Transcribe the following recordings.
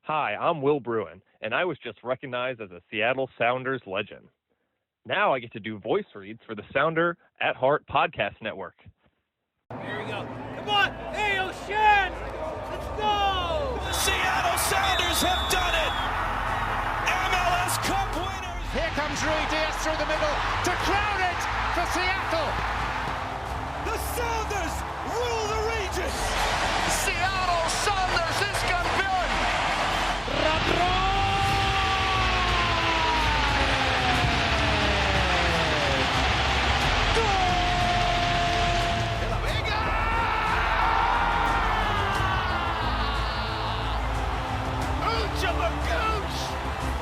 Hi, I'm Will Bruin, and I was just recognized as a Seattle Sounders legend. Now I get to do voice reads for the Sounder at Heart podcast network. Here we go. Come on! Hey, O'Shan! Let's go! The Seattle Sounders have done it! MLS Cup winners! Here comes Rui Diaz through the middle to crown it for Seattle! The Sounders rule the region! Seattle Sounders is campeón!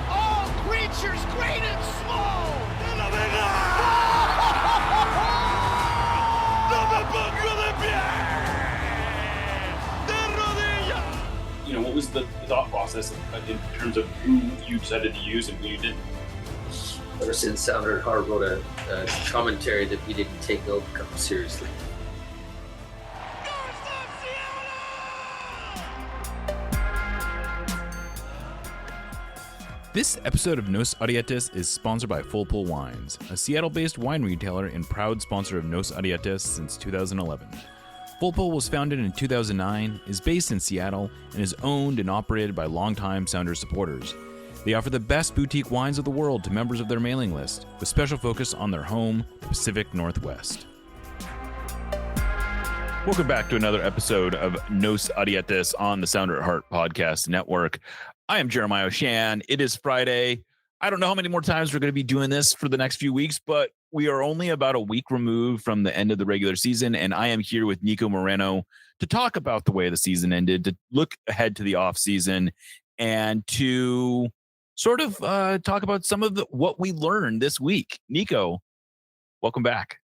All creatures great and small! De la Vega! ¡No me pongo de pie! ¡De rodillas! You know, what was the thought process in terms of who you decided to use and who you didn't? Ever since Sounder at Heart wrote a commentary that we didn't take Old Cup seriously. This episode of Nos Arietes is sponsored by Full Pull Wines, a Seattle-based wine retailer and proud sponsor of Nos Arietes since 2011. Full Pull was founded in 2009, is based in Seattle, and is owned and operated by longtime Sounders supporters. They offer the best boutique wines of the world to members of their mailing list, with special focus on their home, the Pacific Northwest. Welcome back to another episode of Nos Arietes on the Sounder at Heart podcast network. I am Jeremiah O'Shan. It is Friday. I don't know how many more times we're going to be doing this for the next few weeks, but we are only about a week removed from the end of the regular season, and I am here with Nico Moreno to talk about the way the season ended, to look ahead to the off season, and to sort of talk about some of what we learned this week. Nico, welcome back.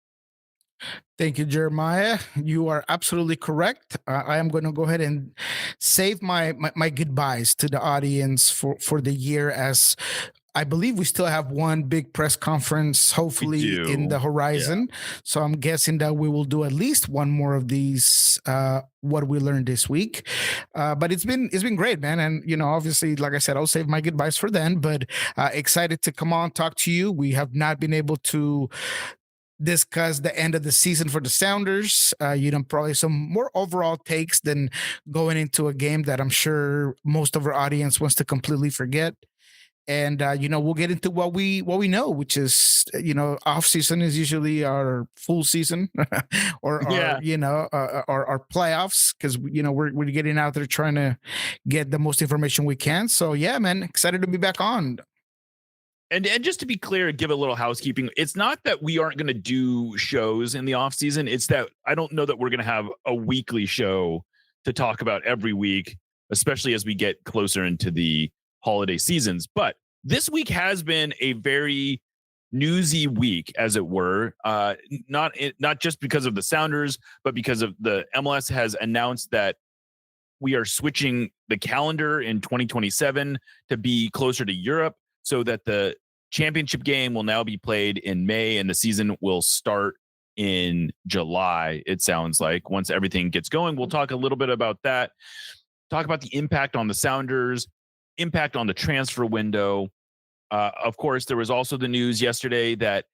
Thank you, Jeremiah. You are absolutely correct. I am going to go ahead and save my goodbyes to the audience for the year, as I believe we still have one big press conference, hopefully in the horizon. Yeah. So I'm guessing that we will do at least one more of these, what we learned this week. But it's been great, man. And, you know, obviously, like I said, I'll save my goodbyes for then, but excited to come on, talk to you. We have not been able to discuss the end of the season for the Sounders. Probably some more overall takes than going into a game that I'm sure most of our audience wants to completely forget. And we'll get into what we know, which is off season is usually our full season or our playoffs, because we're getting out there trying to get the most information we can. So yeah, man, excited to be back on. And just to be clear, give a little housekeeping. It's not that we aren't going to do shows in the off season. It's that I don't know that we're going to have a weekly show to talk about every week, especially as we get closer into the holiday seasons. But this week has been a very newsy week, as it were. Not just because of the Sounders, but because of the MLS has announced that we are switching the calendar in 2027 to be closer to Europe, so that the championship game will now be played in May and the season will start in July, it sounds like. Once everything gets going, we'll talk a little bit about that, talk about the impact on the Sounders, impact on the transfer window. Of course, there was also the news yesterday that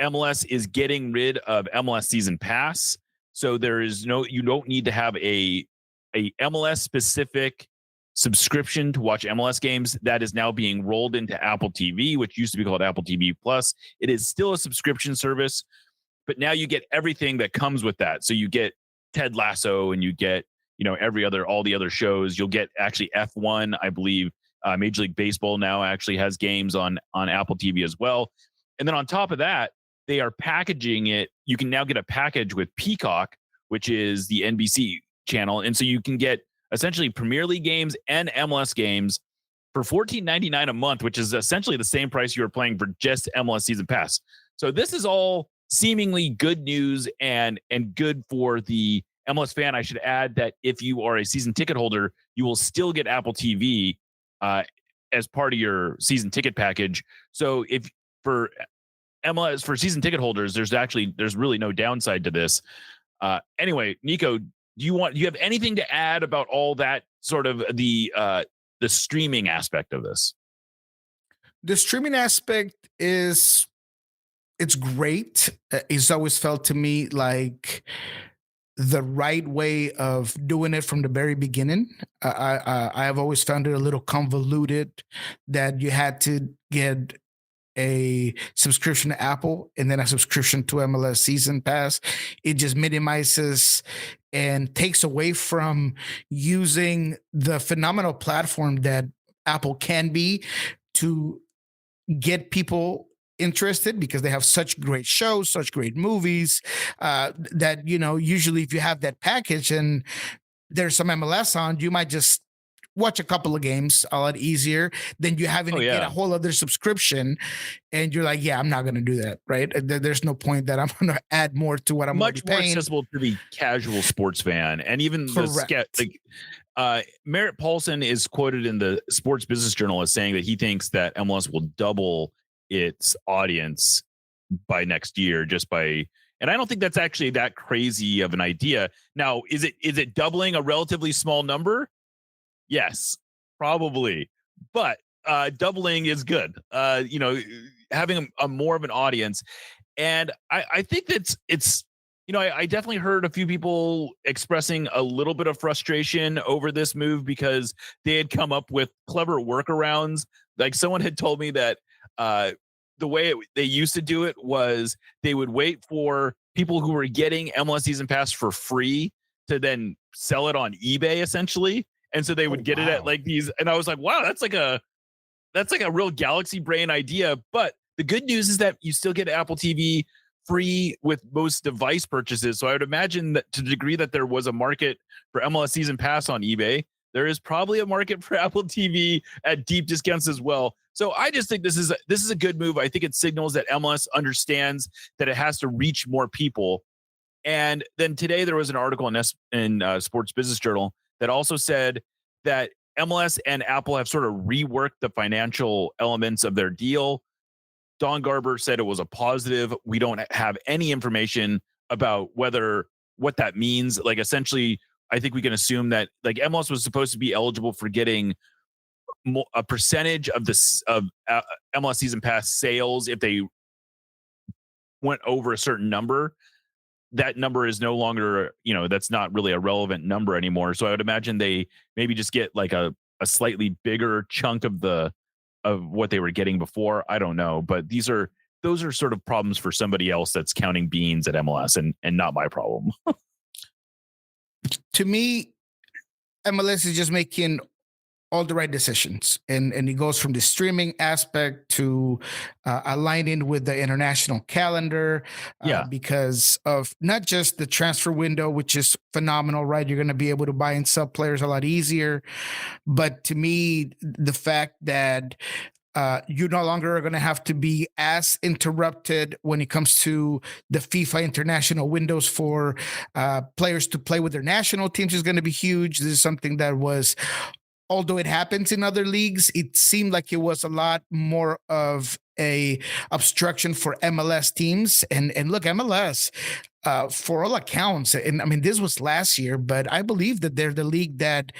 MLS is getting rid of MLS Season Pass. So you don't need to have a MLS specific subscription to watch MLS games. That is now being rolled into Apple TV, which used to be called Apple TV Plus. It is still a subscription service, but now you get everything that comes with that. So you get Ted Lasso, and you get all the other shows. You'll get actually F1, I believe. Major League Baseball now actually has games on Apple TV as well. And then on top of that, they are packaging it. You can now get a package with Peacock, which is the NBC channel, and so you can get essentially Premier League games and MLS games for $14.99 a month, which is essentially the same price you were paying for just MLS Season Pass. So this is all seemingly good news and good for the MLS fan. I should add that if you are a season ticket holder, you will still get Apple TV as part of your season ticket package. So if for MLS, for season ticket holders, there's really no downside to this. Anyway, Nico, do you have anything to add about all that sort of the the streaming aspect of this? The streaming aspect it's great. It's always felt to me like the right way of doing it from the very beginning. I have always found it a little convoluted that you had to get a subscription to Apple and then a subscription to MLS Season Pass. It just minimizes and takes away from using the phenomenal platform that Apple can be to get people interested, because they have such great shows, such great movies, that, usually if you have that package and there's some MLS on, you might just watch a couple of games a lot easier than you having to get a whole other subscription. And you're like, yeah, I'm not going to do that. Right. There's no point that I'm going to add more to what I'm much more paying. accessible to the casual sports fan. And even Merritt Paulson is quoted in the Sports Business Journal as saying that he thinks that MLS will double its audience by next year and I don't think that's actually that crazy of an idea. Now, is it doubling a relatively small number? Yes, probably. But doubling is good. Having a more of an audience. And I think it's I definitely heard a few people expressing a little bit of frustration over this move because they had come up with clever workarounds. Like someone had told me that the way they used to do it was they would wait for people who were getting MLS Season Pass for free to then sell it on eBay, essentially. And so they would get it at like these. And I was like, wow, that's like a real galaxy brain idea. But the good news is that you still get Apple TV free with most device purchases. So I would imagine that to the degree that there was a market for MLS Season Pass on eBay, there is probably a market for Apple TV at deep discounts as well. So I just think this is a good move. I think it signals that MLS understands that it has to reach more people. And then today there was an article in Sports Business Journal that also said that MLS and Apple have sort of reworked the financial elements of their deal. Don Garber said it was a positive. We don't have any information about what that means. Like essentially, I think we can assume that like MLS was supposed to be eligible for getting a percentage of MLS Season Pass sales if they went over a certain number. That number is no longer, that's not really a relevant number anymore. So I would imagine they maybe just get like a slightly bigger chunk of what they were getting before. I don't know, but those are sort of problems for somebody else that's counting beans at MLS and not my problem. To me, MLS is just making all the right decisions, and it goes from the streaming aspect to aligning with the international calendar, because of not just the transfer window, which is phenomenal, right? You're going to be able to buy and sell players a lot easier, but to me, the fact that you no longer are going to have to be as interrupted when it comes to the FIFA international windows for players to play with their national teams is going to be huge. This is something that was, although it happens in other leagues, it seemed like it was a lot more of a obstruction for MLS teams. And look, MLS, for all accounts, and I mean, this was last year, but I believe that they're the league that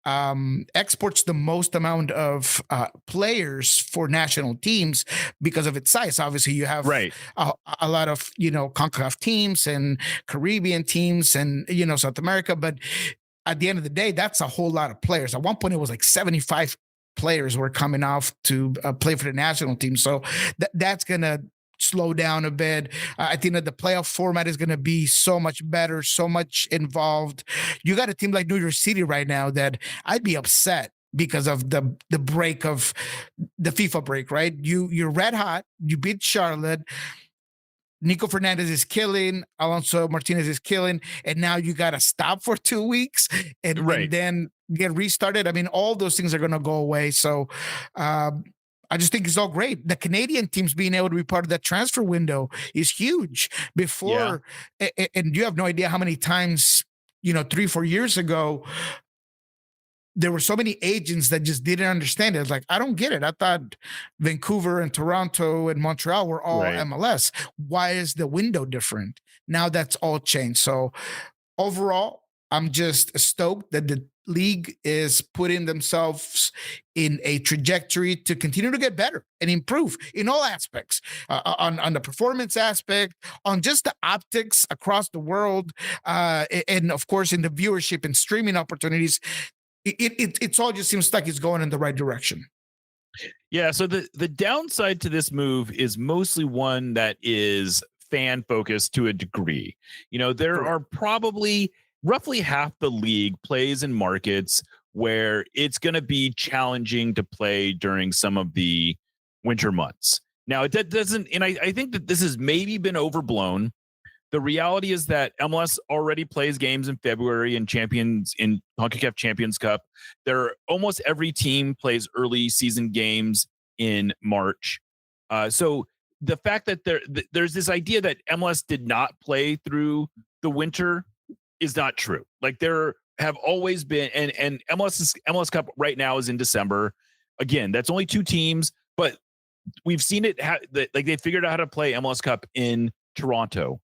exports the most amount of players for national teams because of its size. Obviously, you have a lot of, CONCACAF teams and Caribbean teams and, South America, but at the end of the day, that's a whole lot of players. At one point, it was like 75 players were coming off to play for the national team. So that's going to slow down a bit. I think that the playoff format is going to be so much better, so much involved. You got a team like New York City right now that I'd be upset because of the break of the FIFA break, right? You're red hot. You beat Charlotte. Nico Fernandez is killing. Alonso Martinez is killing. And now you got to stop for 2 weeks and then get restarted. I mean, all those things are going to go away. So I just think it's all great. The Canadian teams being able to be part of that transfer window is huge. Before, and you have no idea how many times, 3-4 years ago, there were so many agents that just didn't understand it. It's like, I don't get it. I thought Vancouver and Toronto and Montreal were all MLS. Why is the window different? Now that's all changed. So overall, I'm just stoked that league is putting themselves in a trajectory to continue to get better and improve in all aspects, on the performance aspect, on just the optics across the world, and of course in the viewership and streaming opportunities. It's all just seems like it's going in the right direction. Yeah. So the downside to this move is mostly one that is fan focused to a degree. There are probably roughly half the league plays in markets where it's going to be challenging to play during some of the winter months. Now, it doesn't, and I think that this has maybe been overblown. The reality is that MLS already plays games in February in CONCACAF Champions Cup. Almost every team plays early season games in March. So the fact that there's this idea that MLS did not play through the winter is not true. Like, there have always been, and MLS Cup right now is in December. Again, that's only 2 teams, but we've seen it. Like, they figured out how to play MLS Cup in Toronto.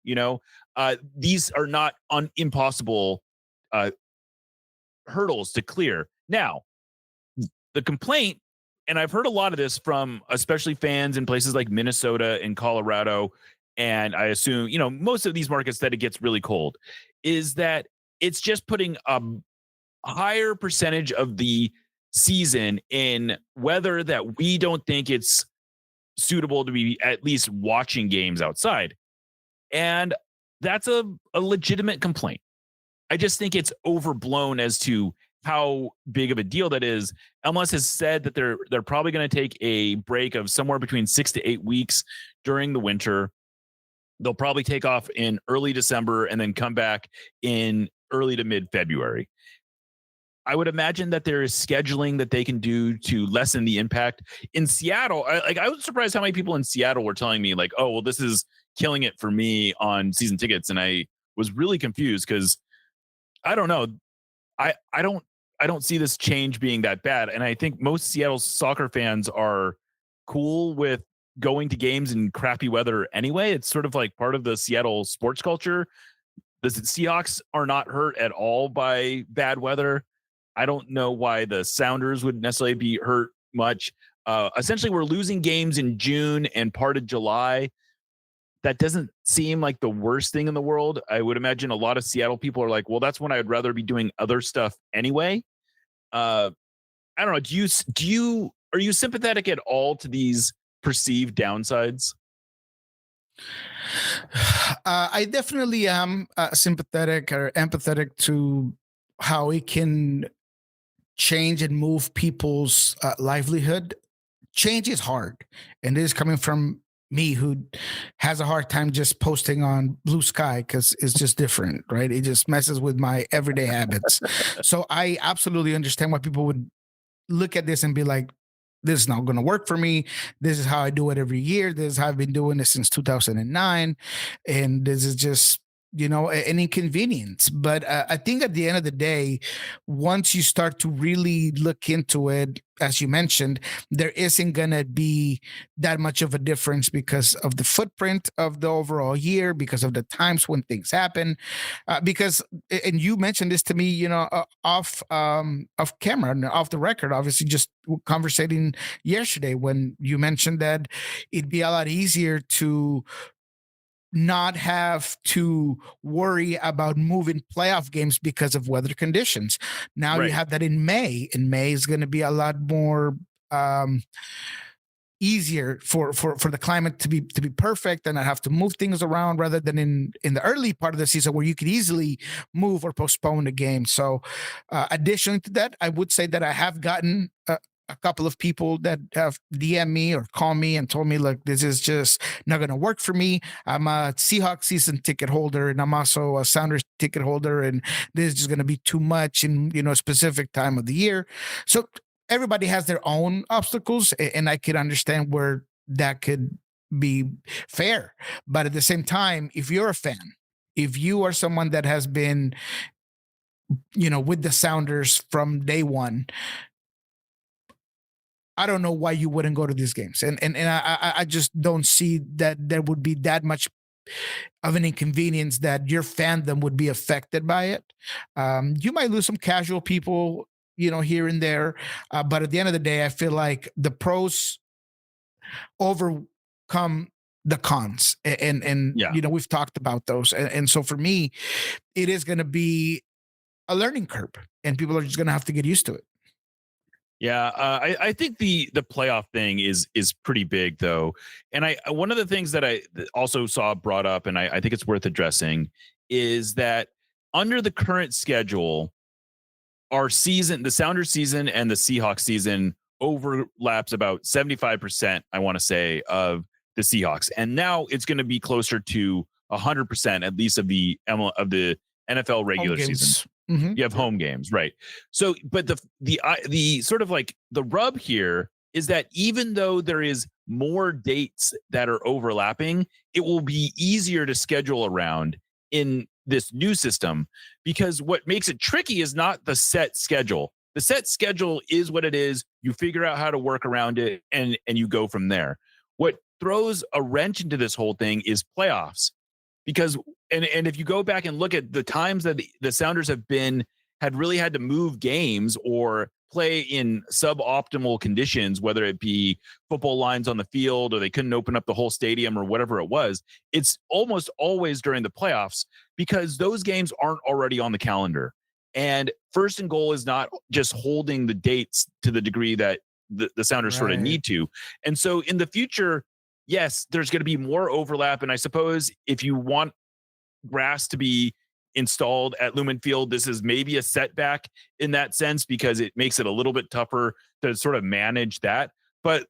These are not impossible hurdles to clear. Now, the complaint, and I've heard a lot of this from especially fans in places like Minnesota and Colorado, and I assume most of these markets that it gets really cold, is that it's just putting a higher percentage of the season in weather that we don't think it's suitable to be at least watching games outside. And that's a legitimate complaint. I just think it's overblown as to how big of a deal that is. MLS has said that they're probably going to take a break of somewhere between 6 to 8 weeks during the winter. They'll probably take off in early December and then come back in early to mid-February. I would imagine that there is scheduling that they can do to lessen the impact. In Seattle, I was surprised how many people in Seattle were telling me, like, oh, well, this is killing it for me on season tickets. And I was really confused because I don't know. I don't see this change being that bad. And I think most Seattle soccer fans are cool with going to games in crappy weather anyway. It's sort of like part of the Seattle sports culture. The Seahawks are not hurt at all by bad weather. I don't know why the Sounders would necessarily be hurt much. Essentially, we're losing games in June and part of July. That doesn't seem like the worst thing in the world. I would imagine a lot of Seattle people are like, well, that's when I'd rather be doing other stuff anyway. I don't know. Are you sympathetic at all to these perceived downsides? I definitely am sympathetic or empathetic to how it can change and move people's livelihood. Change is hard, and this is coming from me, who has a hard time just posting on Blue Sky because it's just different, right? It just messes with my everyday habits. So I absolutely understand why people would look at this and be like, this is not going to work for me. This is how I do it every year. This is how I've been doing it since 2009. And this is just, an inconvenience. But I think at the end of the day, once you start to really look into it, as you mentioned, there isn't going to be that much of a difference because of the footprint of the overall year, because of the times when things happen. Because, and you mentioned this to me, off camera and off the record, obviously, just conversating yesterday when you mentioned that it'd be a lot easier to not have to worry about moving playoff games because of weather conditions. Now you have that in May. In May is going to be a lot more easier for the climate to be perfect, and I have to move things around rather than in the early part of the season where you could easily move or postpone the game. So additionally to that, I would say that I have gotten a couple of people that have DM me or call me and told me, look, this is just not going to work for me. I'm a Seahawks season ticket holder, and I'm also a Sounders ticket holder, and this is just going to be too much in, a specific time of the year. So everybody has their own obstacles, and I could understand where that could be fair. But at the same time, if you're a fan, if you are someone that has been, with the Sounders from day one, I don't know why you wouldn't go to these games. And I just don't see that there would be that much of an inconvenience that your fandom would be affected by it. You might lose some casual people, here and there, but at the end of the day, I feel like the pros overcome the cons, and we've talked about those, and so for me, it is going to be a learning curve, and people are just going to have to get used to it. Yeah, I think the playoff thing is pretty big though, and one of the things that I also saw brought up, and I think it's worth addressing, is that under the current schedule, our season, the Sounders season and the Seahawks season, overlaps about 75%, I want to say, of the Seahawks, and now it's going to be closer to 100% at least of the NFL regular season. Mm-hmm. You have home games, right? So, but the sort of like the rub here is that even though there is more dates that are overlapping, it will be easier to schedule around in this new system, because what makes it tricky is not the set schedule. The set schedule is what it is. You figure out how to work around it, and you go from there. What throws a wrench into this whole thing is playoffs, because and if you go back and look at the times that the Sounders had really had to move games or play in suboptimal conditions, whether it be football lines on the field or they couldn't open up the whole stadium or whatever it was, it's almost always during the playoffs, because those games aren't already on the calendar. And first and goal is not just holding the dates to the degree that the Sounders sort of need to. And so in the future, yes, there's going to be more overlap. And I suppose if you want grass to be installed at Lumen Field, this is maybe a setback in that sense, because it makes it a little bit tougher to sort of manage that. But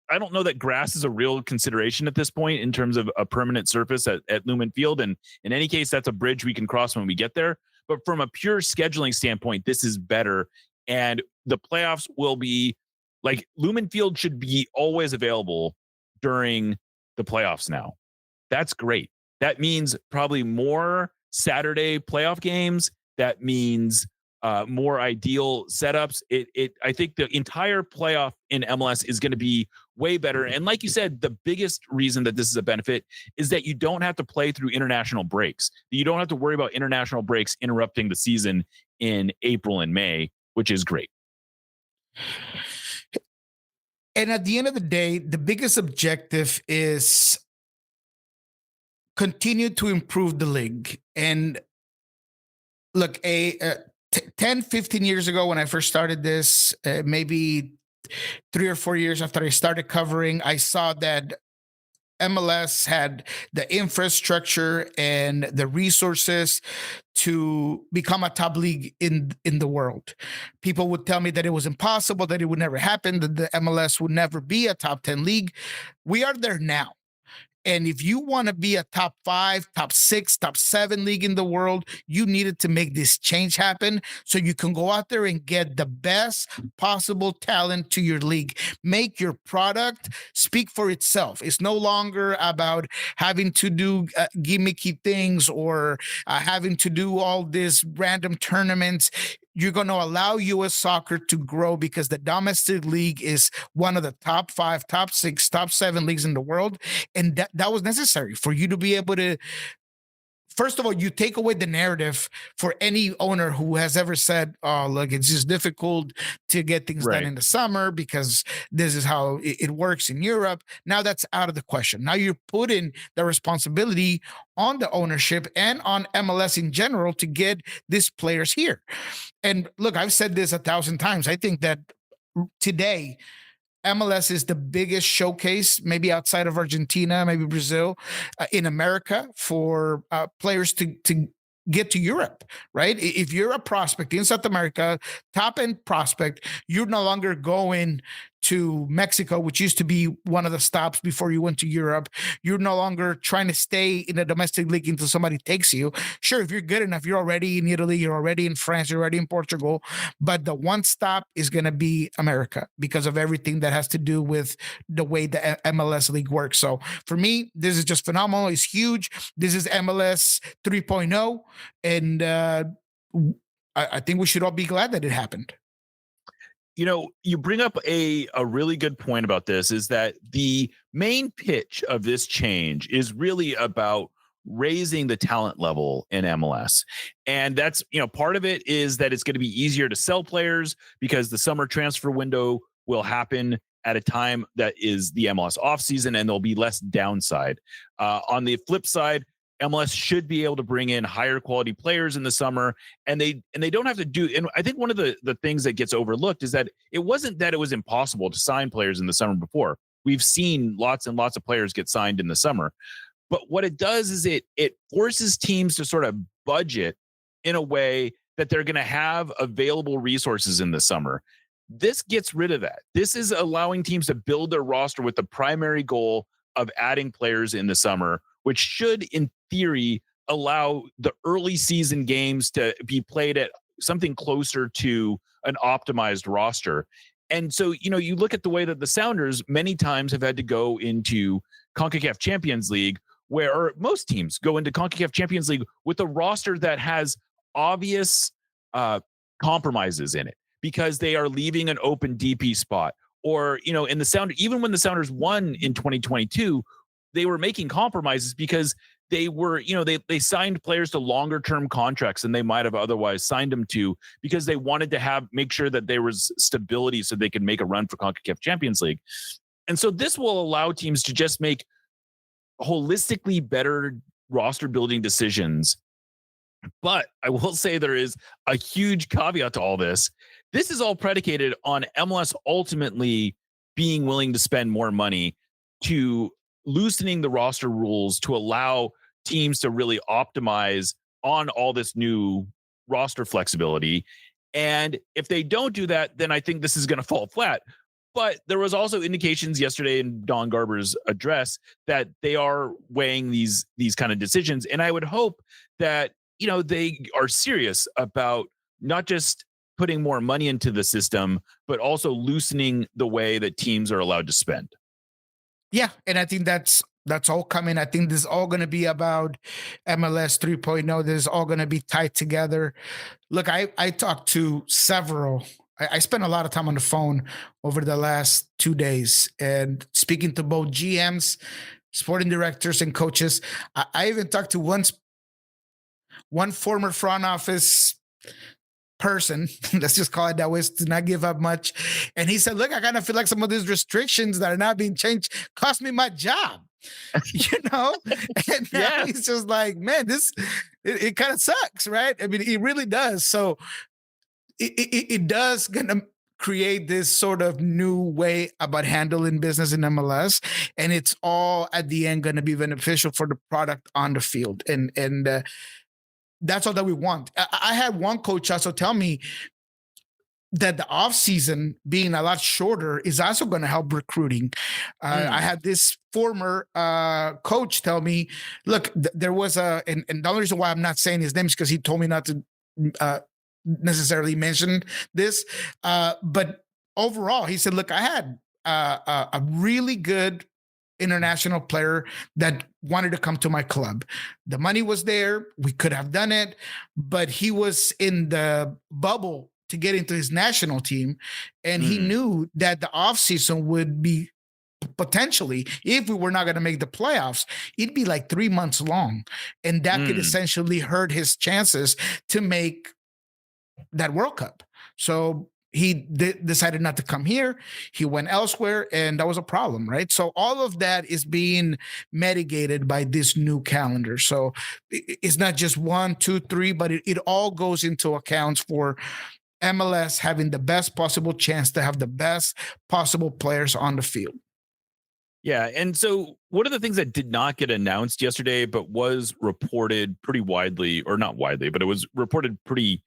I don't know that grass is a real consideration at this point in terms of a permanent surface at Lumen Field. And in any case, that's a bridge we can cross when we get there. But from a pure scheduling standpoint, this is better. And the playoffs will be like, Lumen Field should be always available during the playoffs now. That's great. That means probably more Saturday playoff games. That means more ideal setups. I think the entire playoff in MLS is going to be way better. And like you said, the biggest reason that this is a benefit is that you don't have to play through international breaks. You don't have to worry about international breaks interrupting the season in April and May, which is great. And at the end of the day, the biggest objective is continue to improve the league. And look, 10, 15 years ago when I first started this, maybe 3 or 4 years after I started covering, I saw that MLS had the infrastructure and the resources to become a top league in the world. People would tell me that it was impossible, that it would never happen, that the MLS would never be a top 10 league. We are there now. And if you want to be a top 5, top 6, top 7 league in the world, you needed to make this change happen so you can go out there and get the best possible talent to your league. Make your product speak for itself. It's no longer about having to do gimmicky things or having to do all these random tournaments. You're going to allow U.S. soccer to grow because the domestic league is one of the top 5, top 6, top 7 leagues in the world. And that was necessary for you to be able to, first of all, you take away the narrative for any owner who has ever said, oh, look, it's just difficult to get things done in the summer because this is how it works in Europe. Now that's out of the question. Now you're putting the responsibility on the ownership and on MLS in general to get these players here. And look, I've said this 1,000 times. I think that today, MLS is the biggest showcase, maybe outside of Argentina, maybe Brazil, in America for players to get to Europe, right? If you're a prospect in South America, top end prospect, you're no longer going to Mexico, which used to be one of the stops before you went to Europe. You're no longer trying to stay in a domestic league until somebody takes you. Sure, if you're good enough, you're already in Italy, you're already in France, you're already in Portugal, but the one stop is going to be America because of everything that has to do with the way the MLS league works. So for me, this is just phenomenal. It's huge. This is MLS 3.0. And I think we should all be glad that it happened. You know, you bring up a really good point about this, is that the main pitch of this change is really about raising the talent level in MLS. And that's, part of it is that it's going to be easier to sell players because the summer transfer window will happen at a time that is the MLS offseason, and there'll be less downside. On the flip side, MLS should be able to bring in higher quality players in the summer, and they don't have to do. And I think one of the things that gets overlooked is that it wasn't that it was impossible to sign players in the summer before. We've seen lots and lots of players get signed in the summer, but what it does is it forces teams to sort of budget in a way that they're going to have available resources in the summer. This gets rid of that. This is allowing teams to build their roster with the primary goal of adding players in the summer, which should, in theory, allow the early season games to be played at something closer to an optimized roster. And so, you look at the way that the Sounders many times have had to go into CONCACAF Champions League, or most teams go into CONCACAF Champions League with a roster that has obvious compromises in it because they are leaving an open DP spot. Or, in the Sounders, even when the Sounders won in 2022, they were making compromises because they were, they signed players to longer term contracts than they might have otherwise signed them to because they wanted to make sure that there was stability so they could make a run for CONCACAF Champions League. And so this will allow teams to just make holistically better roster building decisions. But I will say there is a huge caveat to all this. This is all predicated on MLS ultimately being willing to spend more money to loosening the roster rules to allow teams to really optimize on all this new roster flexibility. And if they don't do that, then I think this is going to fall flat. But there was also indications yesterday in Don Garber's address that they are weighing these kind of decisions. And I would hope that, they are serious about not just putting more money into the system, but also loosening the way that teams are allowed to spend. Yeah, and I think that's all coming. I think this is all going to be about MLS 3.0. This is all going to be tied together. Look, I talked to several. I spent a lot of time on the phone over the last 2 days and speaking to both GMs, sporting directors, and coaches. I even talked to one former front office person, let's just call it that way, to not give up much. And he said, look, I kind of feel like some of these restrictions that are not being changed cost me my job, And now he's just like, man, it kind of sucks, right? I mean, it really does. So it does gonna create this sort of new way about handling business in MLS, and it's all at the end going to be beneficial for the product on the field, and that's all that we want. I had one coach also tell me that the off season being a lot shorter is also going to help recruiting. I had this former coach tell me, look, there was and the only reason why I'm not saying his name is because he told me not to necessarily mention this. But overall, he said, look, I had a really good international player that wanted to come to my club. The money was there. We could have done it, but he was in the bubble to get into his national team. And he knew that the offseason would be potentially, if we were not going to make the playoffs, it'd be like 3 months long. And that could essentially hurt his chances to make that World Cup. So he decided not to come here. He went elsewhere, and that was a problem, right? So all of that is being mitigated by this new calendar. So it's not just 1, 2, 3, but it all goes into accounts for MLS having the best possible chance to have the best possible players on the field. Yeah. And so one of the things that did not get announced yesterday, but was reported pretty widely, or not widely, but it was reported pretty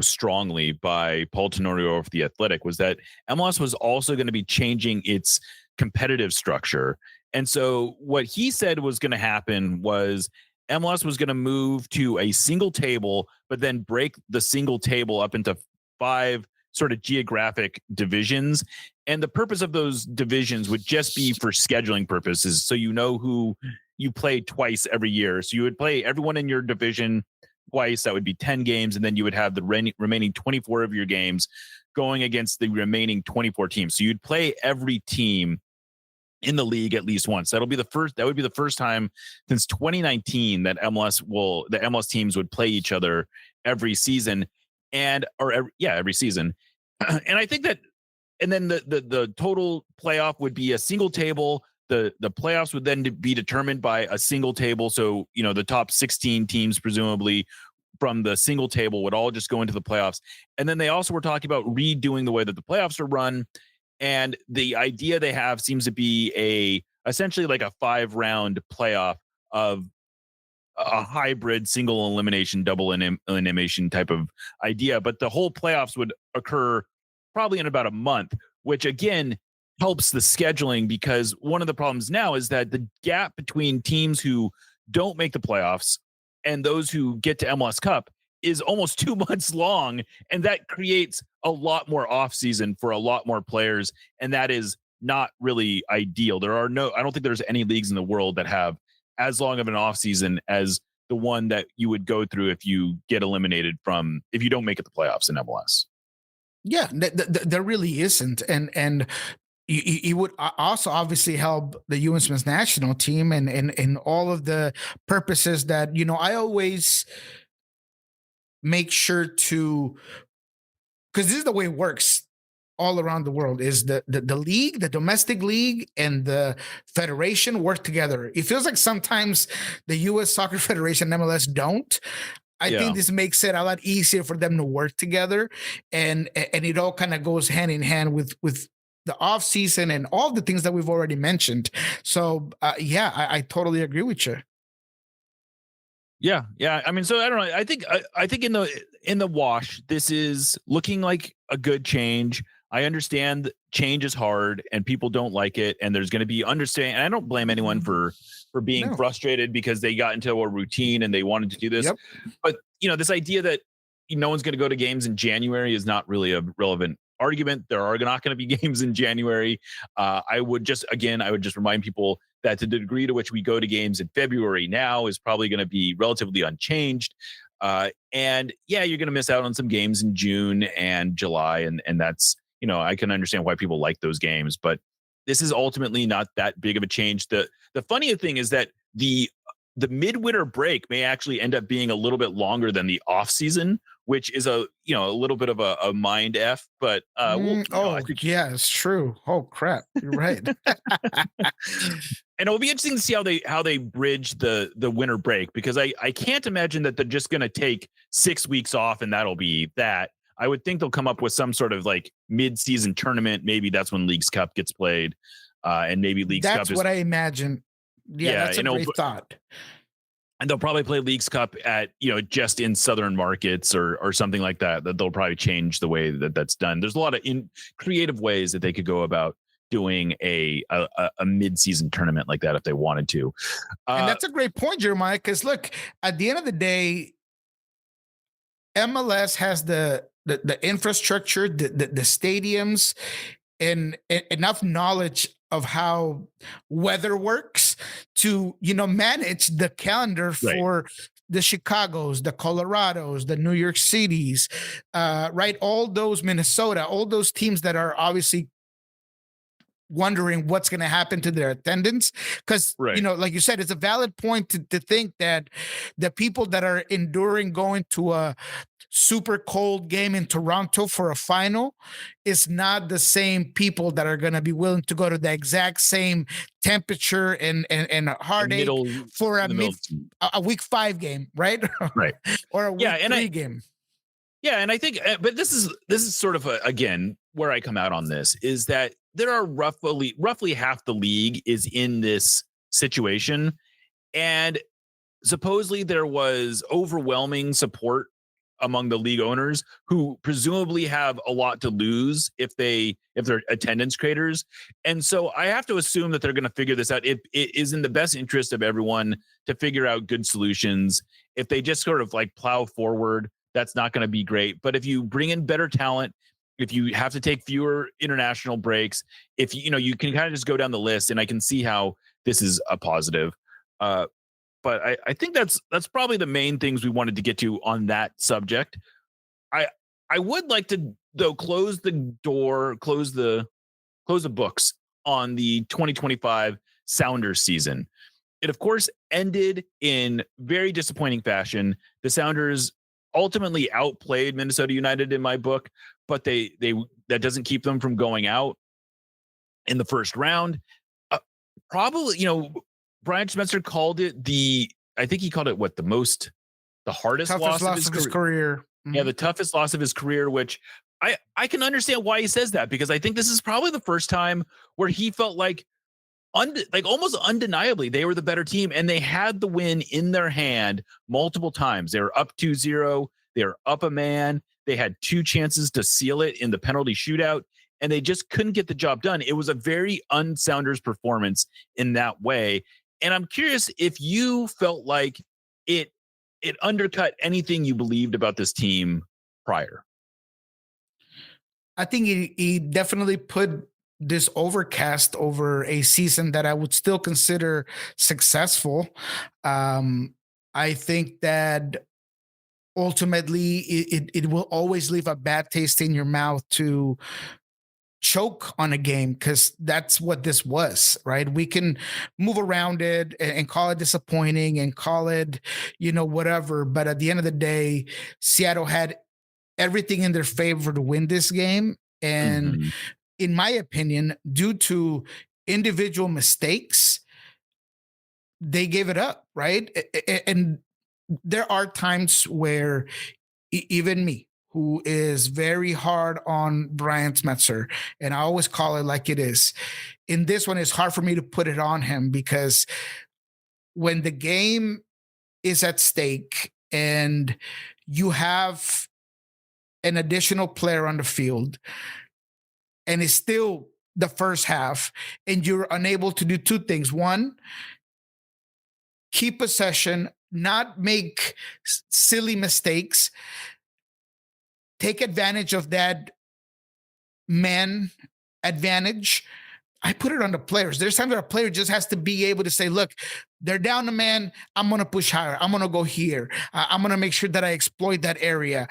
strongly by Paul Tenorio of The Athletic, was that MLS was also going to be changing its competitive structure. And so what he said was going to happen was MLS was going to move to a single table, but then break the single table up into 5 sort of geographic divisions. And the purpose of those divisions would just be for scheduling purposes. So who you play twice every year. So you would play everyone in your division twice. That would be 10 games. And then you would have the remaining 24 of your games going against the remaining 24 teams. So you'd play every team in the league at least once. That would be the first time since 2019 that the MLS teams would play each other every season every season. And I think that, and then the total playoff would be a single table. The playoffs would then be determined by a single table. So, the top 16 teams, presumably from the single table, would all just go into the playoffs. And then they also were talking about redoing the way that the playoffs are run. And the idea they have seems to be essentially like a 5-round playoff of a hybrid single elimination, double elimination type of idea. But the whole playoffs would occur probably in about a month, which again helps the scheduling, because one of the problems now is that the gap between teams who don't make the playoffs and those who get to MLS Cup is almost 2 months long. And that creates a lot more off season for a lot more players. And that is not really ideal. I don't think there's any leagues in the world that have as long of an off season as the one that you would go through if you get eliminated if you don't make it the playoffs in MLS. Yeah, there really isn't. And it would also obviously help the U.S. men's national team and all of the purposes that, I always make sure to, because this is the way it works all around the world, is the league, the domestic league, and the federation work together. It feels like sometimes the U.S. Soccer Federation and MLS don't. I think this makes it a lot easier for them to work together, and it all kind of goes hand in hand with the off season and all the things that we've already mentioned. So I totally agree with you. Yeah. I mean, so I don't know. I think in the wash, this is looking like a good change. I understand change is hard and people don't like it, and there's going to be understanding. And I don't blame anyone for being frustrated because they got into a routine and they wanted to do this. Yep. But this idea that no one's going to go to games in January is not really a relevant argument. There are not going to be games in January. I would just remind people that the degree to which we go to games in February now is probably going to be relatively unchanged. And you're going to miss out on some games in June and July. And that's, I can understand why people like those games, but this is ultimately not that big of a change. The funny thing is that the midwinter break may actually end up being a little bit longer than the off season, which is a little bit of a mind F, but it's true. Oh crap. You're right. And it'll be interesting to see how they bridge the winter break, because I can't imagine that they're just going to take 6 weeks off and that'll be that. I would think they'll come up with some sort of like mid-season tournament. Maybe that's when Leagues Cup gets played, and maybe Leagues Cup. That's what I imagine. Yeah, that's a great thought. And they'll probably play Leagues Cup at, just in southern markets or something like that. That they'll probably change the way that's done. There's a lot of creative ways that they could go about doing a mid-season tournament like that if they wanted to. And that's a great point, Jeremiah, because look, at the end of the day, MLS has the infrastructure, the stadiums, and enough knowledge of how weather works to, manage the calendar for the Chicagos, the Colorados, the New York Cities, right? All those Minnesota, all those teams that are obviously wondering what's going to happen to their attendance. Because, like you said, it's a valid point to think that the people that are enduring going to a super cold game in Toronto for a final is not the same people that are going to be willing to go to the exact same temperature and a heartache for a week 5 game, right? Right. Or a week 3 game. Yeah, and I think, but this is sort of again where I come out on this is that there are roughly half the league is in this situation, and supposedly there was overwhelming support among the league owners who presumably have a lot to lose if they're attendance creators. And so I have to assume that they're going to figure this out. It is in the best interest of everyone to figure out good solutions. If they just sort of like plow forward, that's not going to be great. But if you bring in better talent, if you have to take fewer international breaks, if you can kind of just go down the list, and I can see how this is a positive. But I think that's probably the main things we wanted to get to on that subject. I would like to though close the books on the 2025 Sounders season. It, of course, ended in very disappointing fashion. The Sounders ultimately outplayed Minnesota United in my book, but they that doesn't keep them from going out in the first round. Probably, Brian Schmetzer called it I think he called it the hardest toughest loss of his career. Mm-hmm. Yeah, the toughest loss of his career, which I can understand why he says that, because I think this is probably the first time where he felt like almost undeniably they were the better team, and they had the win in their hand multiple times. They were up 2-0, they were up a man, they had 2 chances to seal it in the penalty shootout, and they just couldn't get the job done. It was a very un-Sounders performance in that way. And I'm curious if you felt like it undercut anything you believed about this team prior. I think he definitely put this overcast over a season that I would still consider successful. I think that ultimately it will always leave a bad taste in your mouth to choke on a game, because that's what this was, right? We can move around it and call it disappointing and call it, whatever. But at the end of the day, Seattle had everything in their favor to win this game. And in my opinion, due to individual mistakes, they gave it up, right? And there are times where even me, who is very hard on Brian Schmetzer, and I always call it like it is, in this one, it's hard for me to put it on him, because when the game is at stake and you have an additional player on the field and it's still the first half and you're unable to do 2 things. One, keep possession, not make silly mistakes, take advantage of that man advantage. I put it on the players. There's times where a player just has to be able to say, look, they're down a man, I'm going to push higher. I'm going to go here. I'm going to make sure that I exploit that area.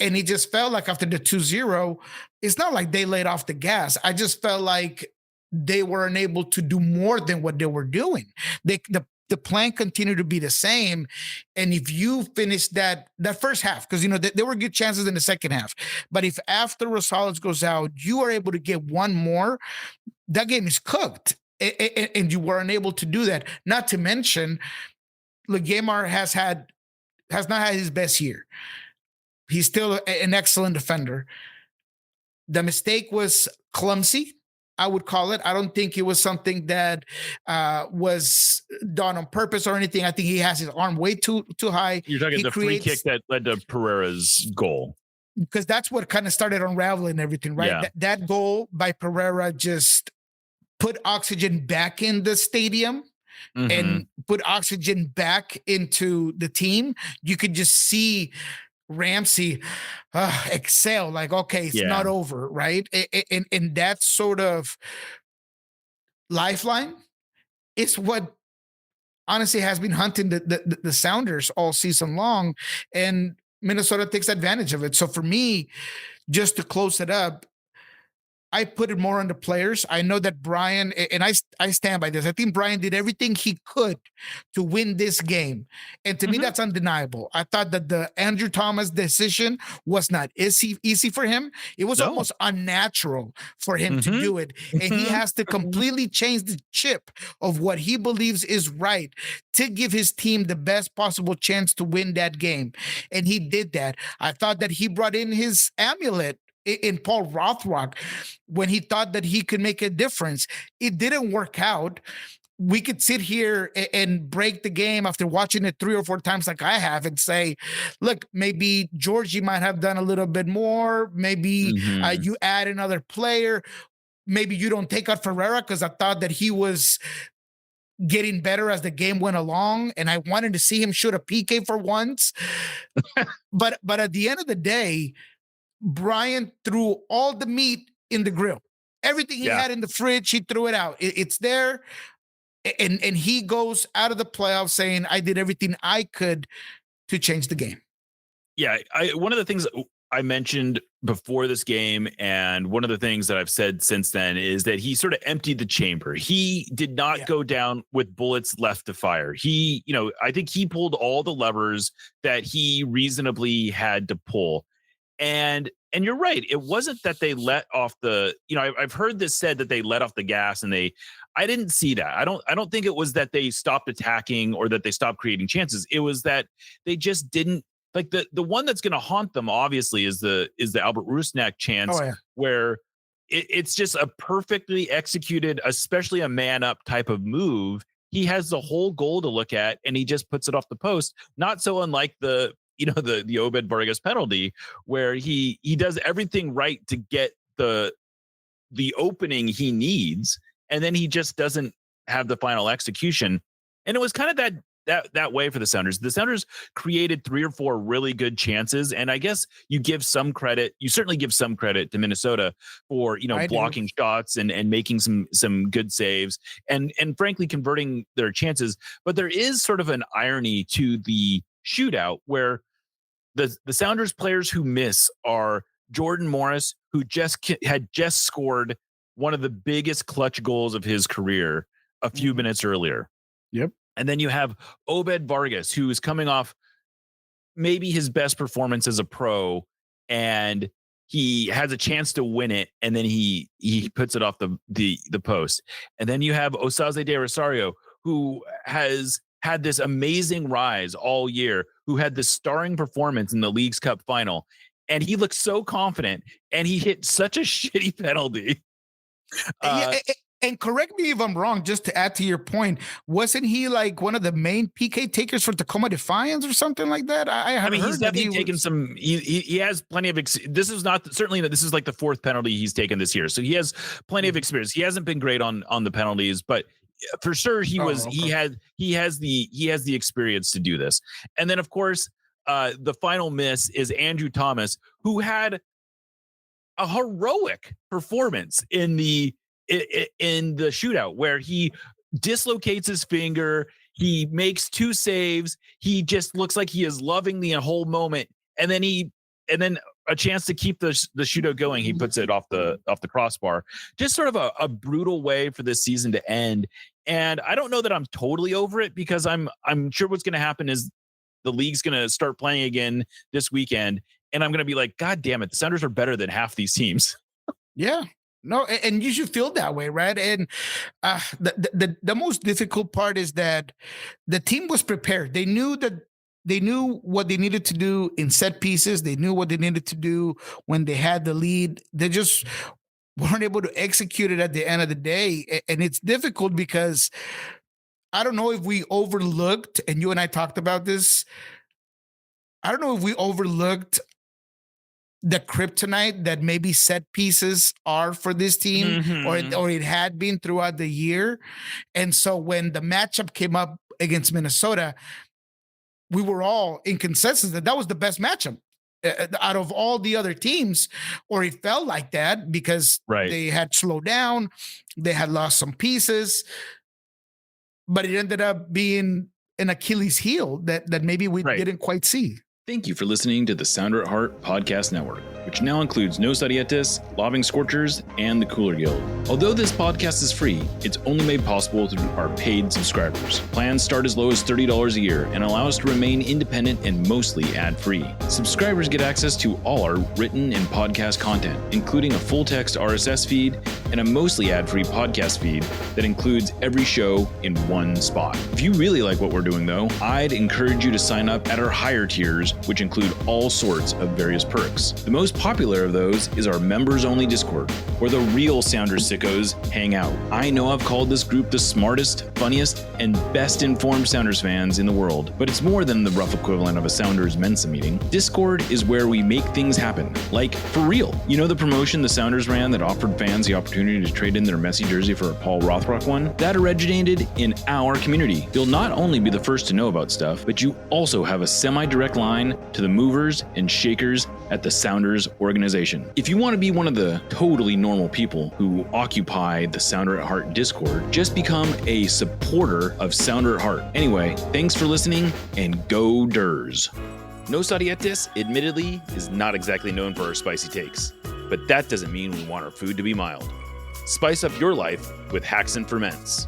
And he just felt like after the 2-0, it's not like they laid off the gas. I just felt like they were unable to do more than what they were doing. The plan continued to be the same. And if you finish that first half, because, there were good chances in the second half, but if after Rosales goes out, you are able to get one more, that game is cooked. And you were unable to do that. Not to mention, Leguimar has not had his best year. He's still an excellent defender. The mistake was clumsy, I would call it. I don't think it was something that was done on purpose or anything. I think he has his arm way too high. You're talking the free kick that led to Pereira's goal. Because that's what kind of started unraveling everything, right? Yeah. That goal by Pereira just put oxygen back in the stadium and put oxygen back into the team. You could just see Ramsey exhale, like, okay, it's not over, right? And that sort of lifeline is what honestly has been hunting the Sounders all season long, and Minnesota takes advantage of it. So for me, just to close it up, I put it more on the players. I know that Brian, and I stand by this, I think Brian did everything he could to win this game. And to me, that's undeniable. I thought that the Andrew Thomas decision was not easy for him. It was almost unnatural for him to do it. And he has to completely change the chip of what he believes is right to give his team the best possible chance to win that game. And he did that. I thought that he brought in his amulet in Paul Rothrock when he thought that he could make a difference. It didn't work out. We could sit here and break the game after watching it 3 or 4 times like I have and say, look, maybe Georgie might have done a little bit more. Maybe you add another player. Maybe you don't take out Ferreira, because I thought that he was getting better as the game went along, and I wanted to see him shoot a PK for once. But at the end of the day, Brian threw all the meat in the grill. Everything he had in the fridge, he threw it out. It's there. And he goes out of the playoffs saying, I did everything I could to change the game. Yeah. One of the things I mentioned before this game, and one of the things that I've said since then is that he sort of emptied the chamber. He did not go down with bullets left to fire. He, I think he pulled all the levers that he reasonably had to pull. And you're right. It wasn't that they let off the, I've heard this said that they let off the gas, and I didn't see that. I don't think it was that they stopped attacking or that they stopped creating chances. It was that they just didn't. Like the one that's going to haunt them, obviously, is the Albert Rusnak chance, where it's just a perfectly executed, especially a man up type of move. He has the whole goal to look at, and he just puts it off the post. Not so unlike the Obed Vargas penalty, where he does everything right to get the opening he needs, and then he just doesn't have the final execution. And it was kind of that way for the Sounders. The Sounders created 3 or 4 really good chances, and I guess you certainly give some credit to Minnesota for blocking shots and making some good saves and frankly converting their chances. But there is sort of an irony to the shootout where the Sounders players who miss are Jordan Morris, who had just scored one of the biggest clutch goals of his career a few minutes earlier. Yep. And then you have Obed Vargas, who is coming off maybe his best performance as a pro, and he has a chance to win it, and then he puts it off the post. And then you have Osaze de Rosario, who has had this amazing rise all year, who had this starring performance in the Leagues Cup final, and he looked so confident, and he hit such a shitty penalty. And correct me if I'm wrong, just to add to your point, wasn't he like one of the main PK takers for Tacoma Defiance or something like that? I mean, he's definitely taken some. He has plenty of. This is not certainly that. This is like the 4th penalty he's taken this year, so he has plenty of experience. He hasn't been great on the penalties, but for sure he was. Okay. He has the experience to do this. And then of course, the final miss is Andrew Thomas, who had a heroic performance in the shootout, where he dislocates his finger, he makes 2 saves, he just looks like he is loving the whole moment, and then a chance to keep the shootout going, he puts it off the crossbar. Just sort of a brutal way for this season to end. And I don't know that I'm totally over it, because I'm sure what's going to happen is the league's going to start playing again this weekend, and I'm going to be like, God damn it, the Sounders are better than half these teams. Yeah. No, and you should feel that way, right? And the most difficult part is that the team was prepared. They knew what they needed to do in set pieces. They knew what they needed to do when they had the lead. They just weren't able to execute it at the end of the day. And it's difficult because I don't know if we overlooked, and you and I talked about this, I don't know if we overlooked the kryptonite that maybe set pieces are for this team, or it had been throughout the year. And so when the matchup came up against Minnesota, we were all in consensus that was the best matchup out of all the other teams, or it felt like that, because they had slowed down, they had lost some pieces, but it ended up being an Achilles heel that maybe we didn't quite see. Thank you for listening to the Sounder at Heart Podcast Network, which now includes Nos Arietes, Lobbing Scorchers, and the Cooler Guild. Although this podcast is free, it's only made possible through our paid subscribers. Plans start as low as $30 a year and allow us to remain independent and mostly ad-free. Subscribers get access to all our written and podcast content, including a full-text RSS feed and a mostly ad-free podcast feed that includes every show in one spot. If you really like what we're doing, though, I'd encourage you to sign up at our higher tiers, which include all sorts of various perks. The most popular of those is our members-only Discord, where the real Sounders sickos hang out. I know I've called this group the smartest, funniest, and best-informed Sounders fans in the world, but it's more than the rough equivalent of a Sounders Mensa meeting. Discord is where we make things happen, like for real. You know the promotion the Sounders ran that offered fans the opportunity to trade in their Messi jersey for a Paul Rothrock one? That originated in our community. You'll not only be the first to know about stuff, but you also have a semi-direct line to the movers and shakers at the Sounders organization. If you want to be one of the totally normal people who occupy the Sounder at Heart Discord, just become a supporter of Sounder at Heart. Anyway, thanks for listening, and go Durs. Nos Arietes, admittedly, is not exactly known for our spicy takes, but that doesn't mean we want our food to be mild. Spice up your life with Hacks and Ferments.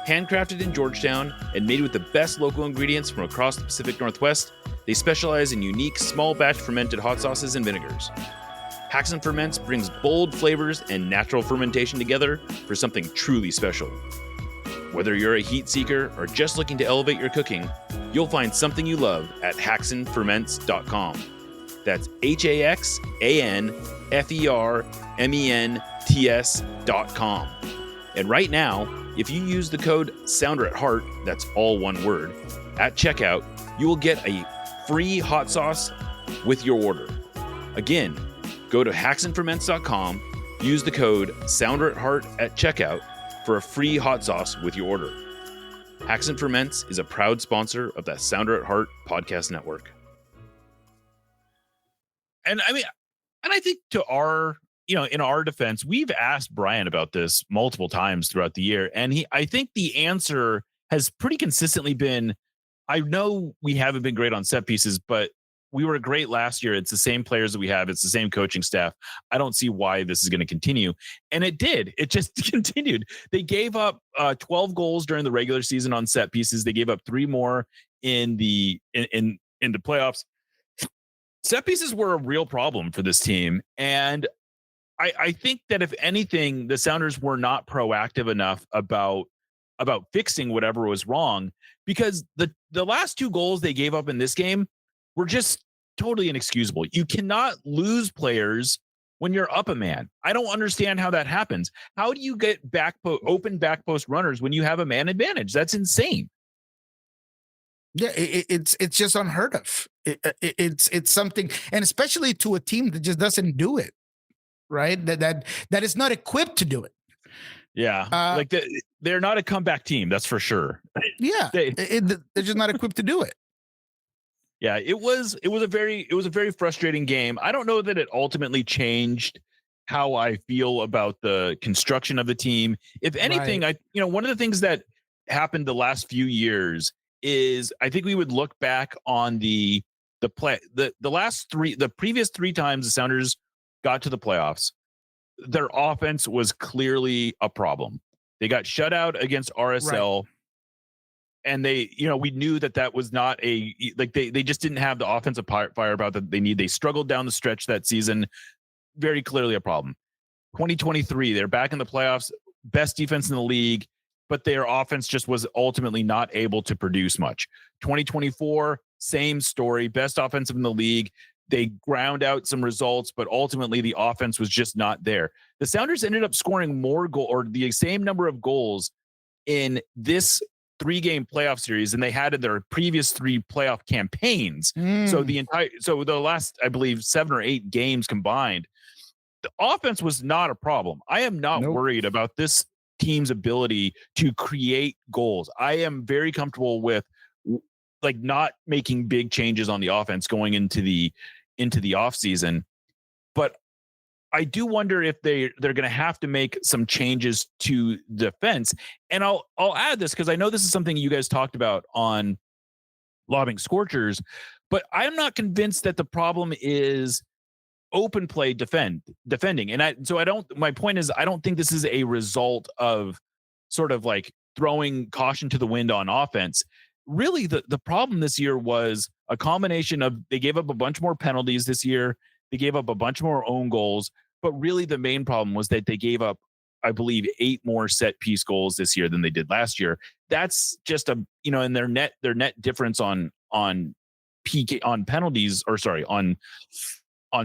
Handcrafted in Georgetown and made with the best local ingredients from across the Pacific Northwest, they specialize in unique small batch fermented hot sauces and vinegars. Hacks and Ferments brings bold flavors and natural fermentation together for something truly special. Whether you're a heat seeker or just looking to elevate your cooking, you'll find something you love at hacksandferments.com. That's HAXANFERMENTS.com. And right now, if you use the code SOUNDERATHEART, that's all one word, at checkout, you will get a free hot sauce with your order. Again, go to hacksandferments.com, use the code SOUNDERATHEART at checkout for a free hot sauce with your order. Hacks and Ferments is a proud sponsor of the Sounder at Heart podcast network. And I think in our defense, we've asked Brian about this multiple times throughout the year. And I think the answer has pretty consistently been, I know we haven't been great on set pieces, but we were great last year. It's the same players that we have. It's the same coaching staff. I don't see why this is going to continue. And it did. It just continued. They gave up 12 goals during the regular season on set pieces. They gave up 3 more in the playoffs. Set pieces were a real problem for this team. And I think that if anything, the Sounders were not proactive enough about fixing whatever was wrong, because the last 2 goals they gave up in this game were just totally inexcusable. You cannot lose players when you're up a man. I don't understand how that happens. How do you get open back post runners when you have a man advantage? That's insane. Yeah, it's just unheard of. It's something, and especially to a team that just doesn't do it, right? That is not equipped to do it. Yeah, they're not a comeback team, that's for sure. Yeah, they're just not equipped to do it. Yeah, it was a very frustrating game. I don't know that it ultimately changed how I feel about the construction of the team. If anything, right. One of the things that happened the last few years is I think we would look back on the previous 3 times the Sounders got to the playoffs, their offense was clearly a problem. They got shut out against RSL. Right. And we knew that was not they just didn't have the offensive firepower that they need. They struggled down the stretch that season. Very clearly a problem. 2023, they're back in the playoffs, best defense in the league, but their offense just was ultimately not able to produce much. 2024, same story, best offensive in the league. They ground out some results, but ultimately the offense was just not there. The Sounders ended up scoring the same number of goals in this 3-game playoff series than they had in their previous 3 playoff campaigns. So the last, I believe, 7 or 8 games combined, the offense was not a problem. I am not worried about this team's ability to create goals. I am very comfortable with not making big changes on the offense going into the off season, but I do wonder if they're going to have to make some changes to defense. And I'll add this because I know this is something you guys talked about on Lobbing Scorchers, but I'm not convinced that the problem is open play defending. And my point is, I don't think this is a result of sort of throwing caution to the wind on offense. Really, the problem this year was a combination of they gave up a bunch more penalties this year. They gave up a bunch more own goals. But really, the main problem was that they gave up, I believe, 8 more set piece goals this year than they did last year. That's just and their net difference on penalties, or sorry, on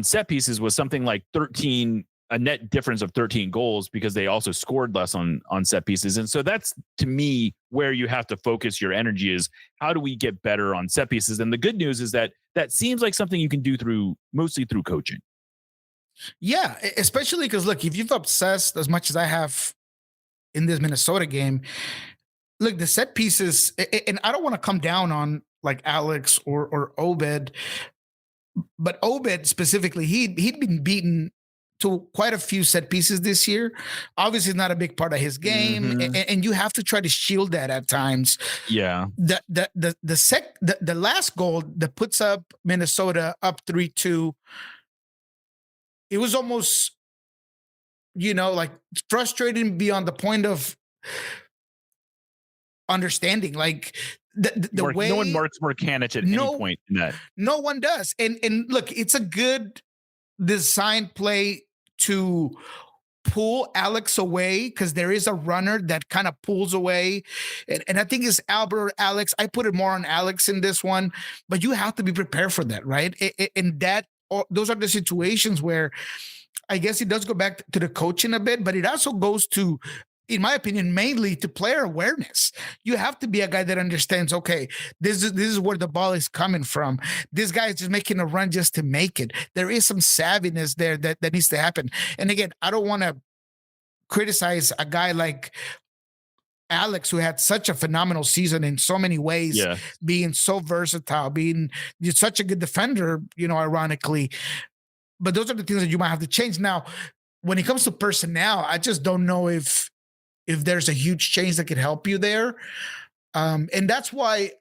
set pieces was something like 13, a net difference of 13 goals, because they also scored less on set pieces. And so that's, to me, where you have to focus your energy is how do we get better on set pieces? And the good news is that seems like something you can do mostly through coaching. Yeah, especially because, look, if you've obsessed as much as I have in this Minnesota game, look, the set pieces, and I don't want to come down on Alex or Obed, but Obed specifically, he'd been beaten to quite a few set pieces this year. Obviously, it's not a big part of his game, and you have to try to shield that at times. Yeah. The last goal that puts up Minnesota up 3-2, it was almost, like frustrating beyond the point of understanding. Like the way no one marks Markanich at any point in that. No one does. And look, it's a good design play to pull Alex away, because there is a runner that kind of pulls away. And I think it's Albert or Alex. I put it more on Alex in this one, but you have to be prepared for that, right? And those are the situations where I guess it does go back to the coaching a bit, but it also goes to, in my opinion, mainly to player awareness. You have to be a guy that understands, okay, this is where the ball is coming from. This guy is just making a run just to make it. There is some savviness there that needs to happen. And again, I don't want to criticize a guy like Alex, who had such a phenomenal season in so many ways, being so versatile, being such a good defender, ironically. But those are the things that you might have to change. Now, when it comes to personnel, I just don't know if there's a huge change that could help you there. And that's why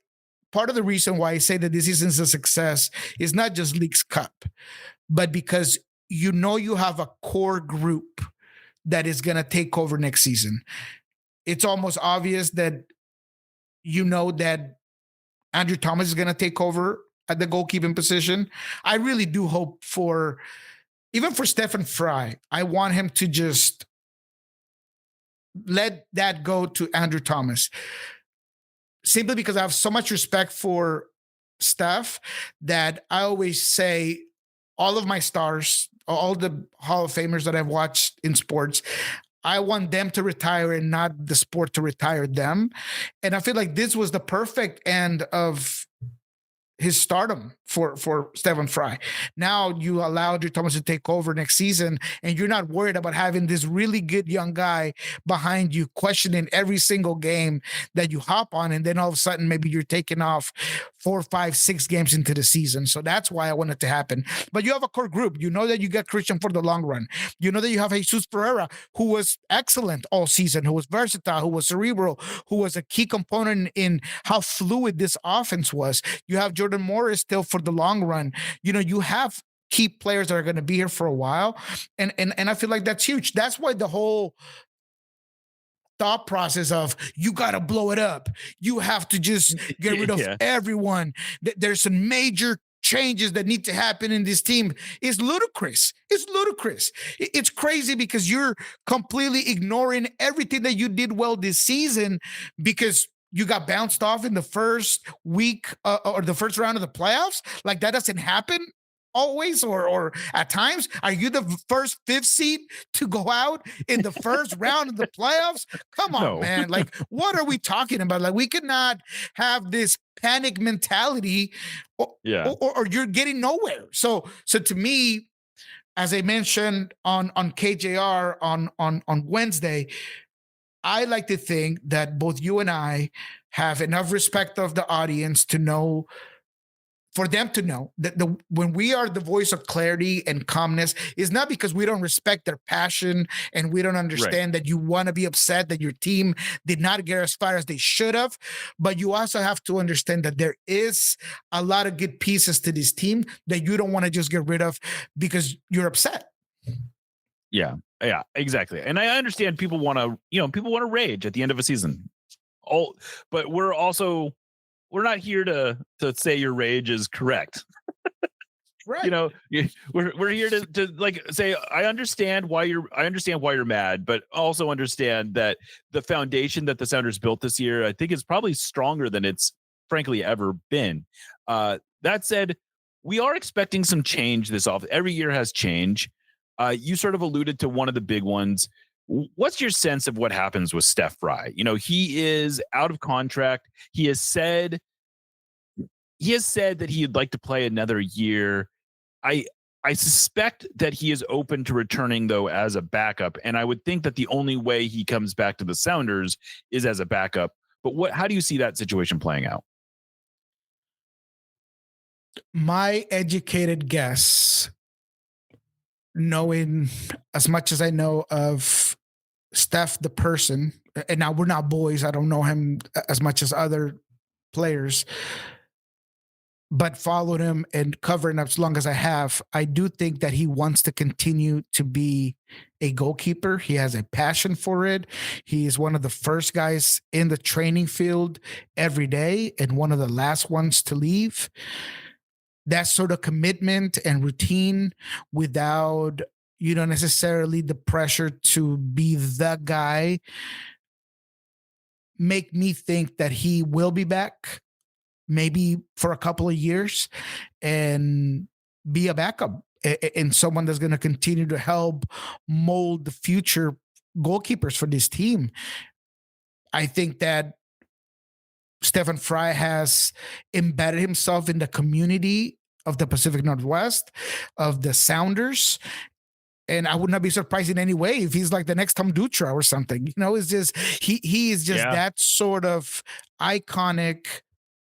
part of the reason why I say that this season's a success is not just Leagues Cup, but because you have a core group that is going to take over next season. It's almost obvious that that Andrew Thomas is going to take over at the goalkeeping position. I really do hope even for Stefan Frei, I want him to just let that go to Andrew Thomas, simply because I have so much respect for Steph that I always say all of my stars, all the Hall of Famers that I've watched in sports, I want them to retire and not the sport to retire them. And I feel like this was the perfect end of his stardom for Stefan Frei. Now you allow Andrew Thomas to take over next season, and you're not worried about having this really good young guy behind you questioning every single game that you hop on, and then all of a sudden maybe you're taking off 4, 5, 6 games into the season. So that's why I want it to happen. But you have a core group. You know that you got Christian for the long run. You know that you have Jesus Pereira, who was excellent all season, who was versatile, who was cerebral, who was a key component in how fluid this offense was. You have Jordan Morris still for the long run. You have key players that are going to be here for a while. And I feel like that's huge. That's why the whole thought process of you got to blow it up, you have to just get rid of everyone, there's some major changes that need to happen in this team, is ludicrous. It's crazy, because you're completely ignoring everything that you did well this season because you got bounced off in the first week or the first round of the playoffs. Like, that doesn't happen always, or at times. Are you the first 5th seed to go out in the first round of the playoffs? Come on, man. Like, what are we talking about? Like, we could not have this panic mentality or you're getting nowhere. So to me, as I mentioned on KJR on Wednesday, I like to think that both you and I have enough respect of the audience to know, for them to know that when we are the voice of clarity and calmness, is not because we don't respect their passion and we don't understand that you want to be upset that your team did not get as far as they should have, but you also have to understand that there is a lot of good pieces to this team that you don't want to just get rid of because you're upset. Yeah, exactly. And I understand people want to rage at the end of a season. But we're not here to say your rage is correct. Right. We're here to like say, I understand why you're mad, but also understand that the foundation that the Sounders built this year, I think, is probably stronger than it's frankly ever been. That said, we are expecting some change this off. Every year has change. You sort of alluded to one of the big ones. What's your sense of what happens with Steph Frei? He is out of contract. He has said that he'd like to play another year. I suspect that he is open to returning, though, as a backup. And I would think that the only way he comes back to the Sounders is as a backup. But how do you see that situation playing out? My educated guess, knowing as much as I know of Steph, the person, and now we're not boys. I don't know him as much as other players, but followed him and covering up as long as I have. I do think that he wants to continue to be a goalkeeper. He has a passion for it. He is one of the first guys in the training field every day and one of the last ones to leave. That sort of commitment and routine without, necessarily the pressure to be the guy make me think that he will be back maybe for a couple of years and be a backup and someone that's going to continue to help mold the future goalkeepers for this team. I think that Stefan Frei has embedded himself in the community of the Pacific Northwest, of the Sounders. And I would not be surprised in any way if he's like the next Tom Dutra or something. It's just he is just that sort of iconic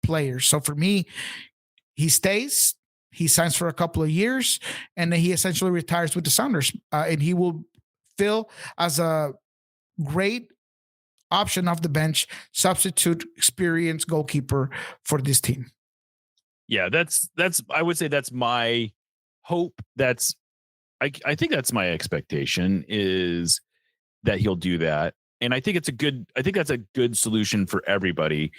player. So for me, he stays, he signs for a couple of years, and then he essentially retires with the Sounders. And he will fill as a great option off the bench, substitute experienced goalkeeper for this team. Yeah, that's I would say that's my hope. I think that's my expectation, is that he'll do that. And I think that's a good solution for everybody.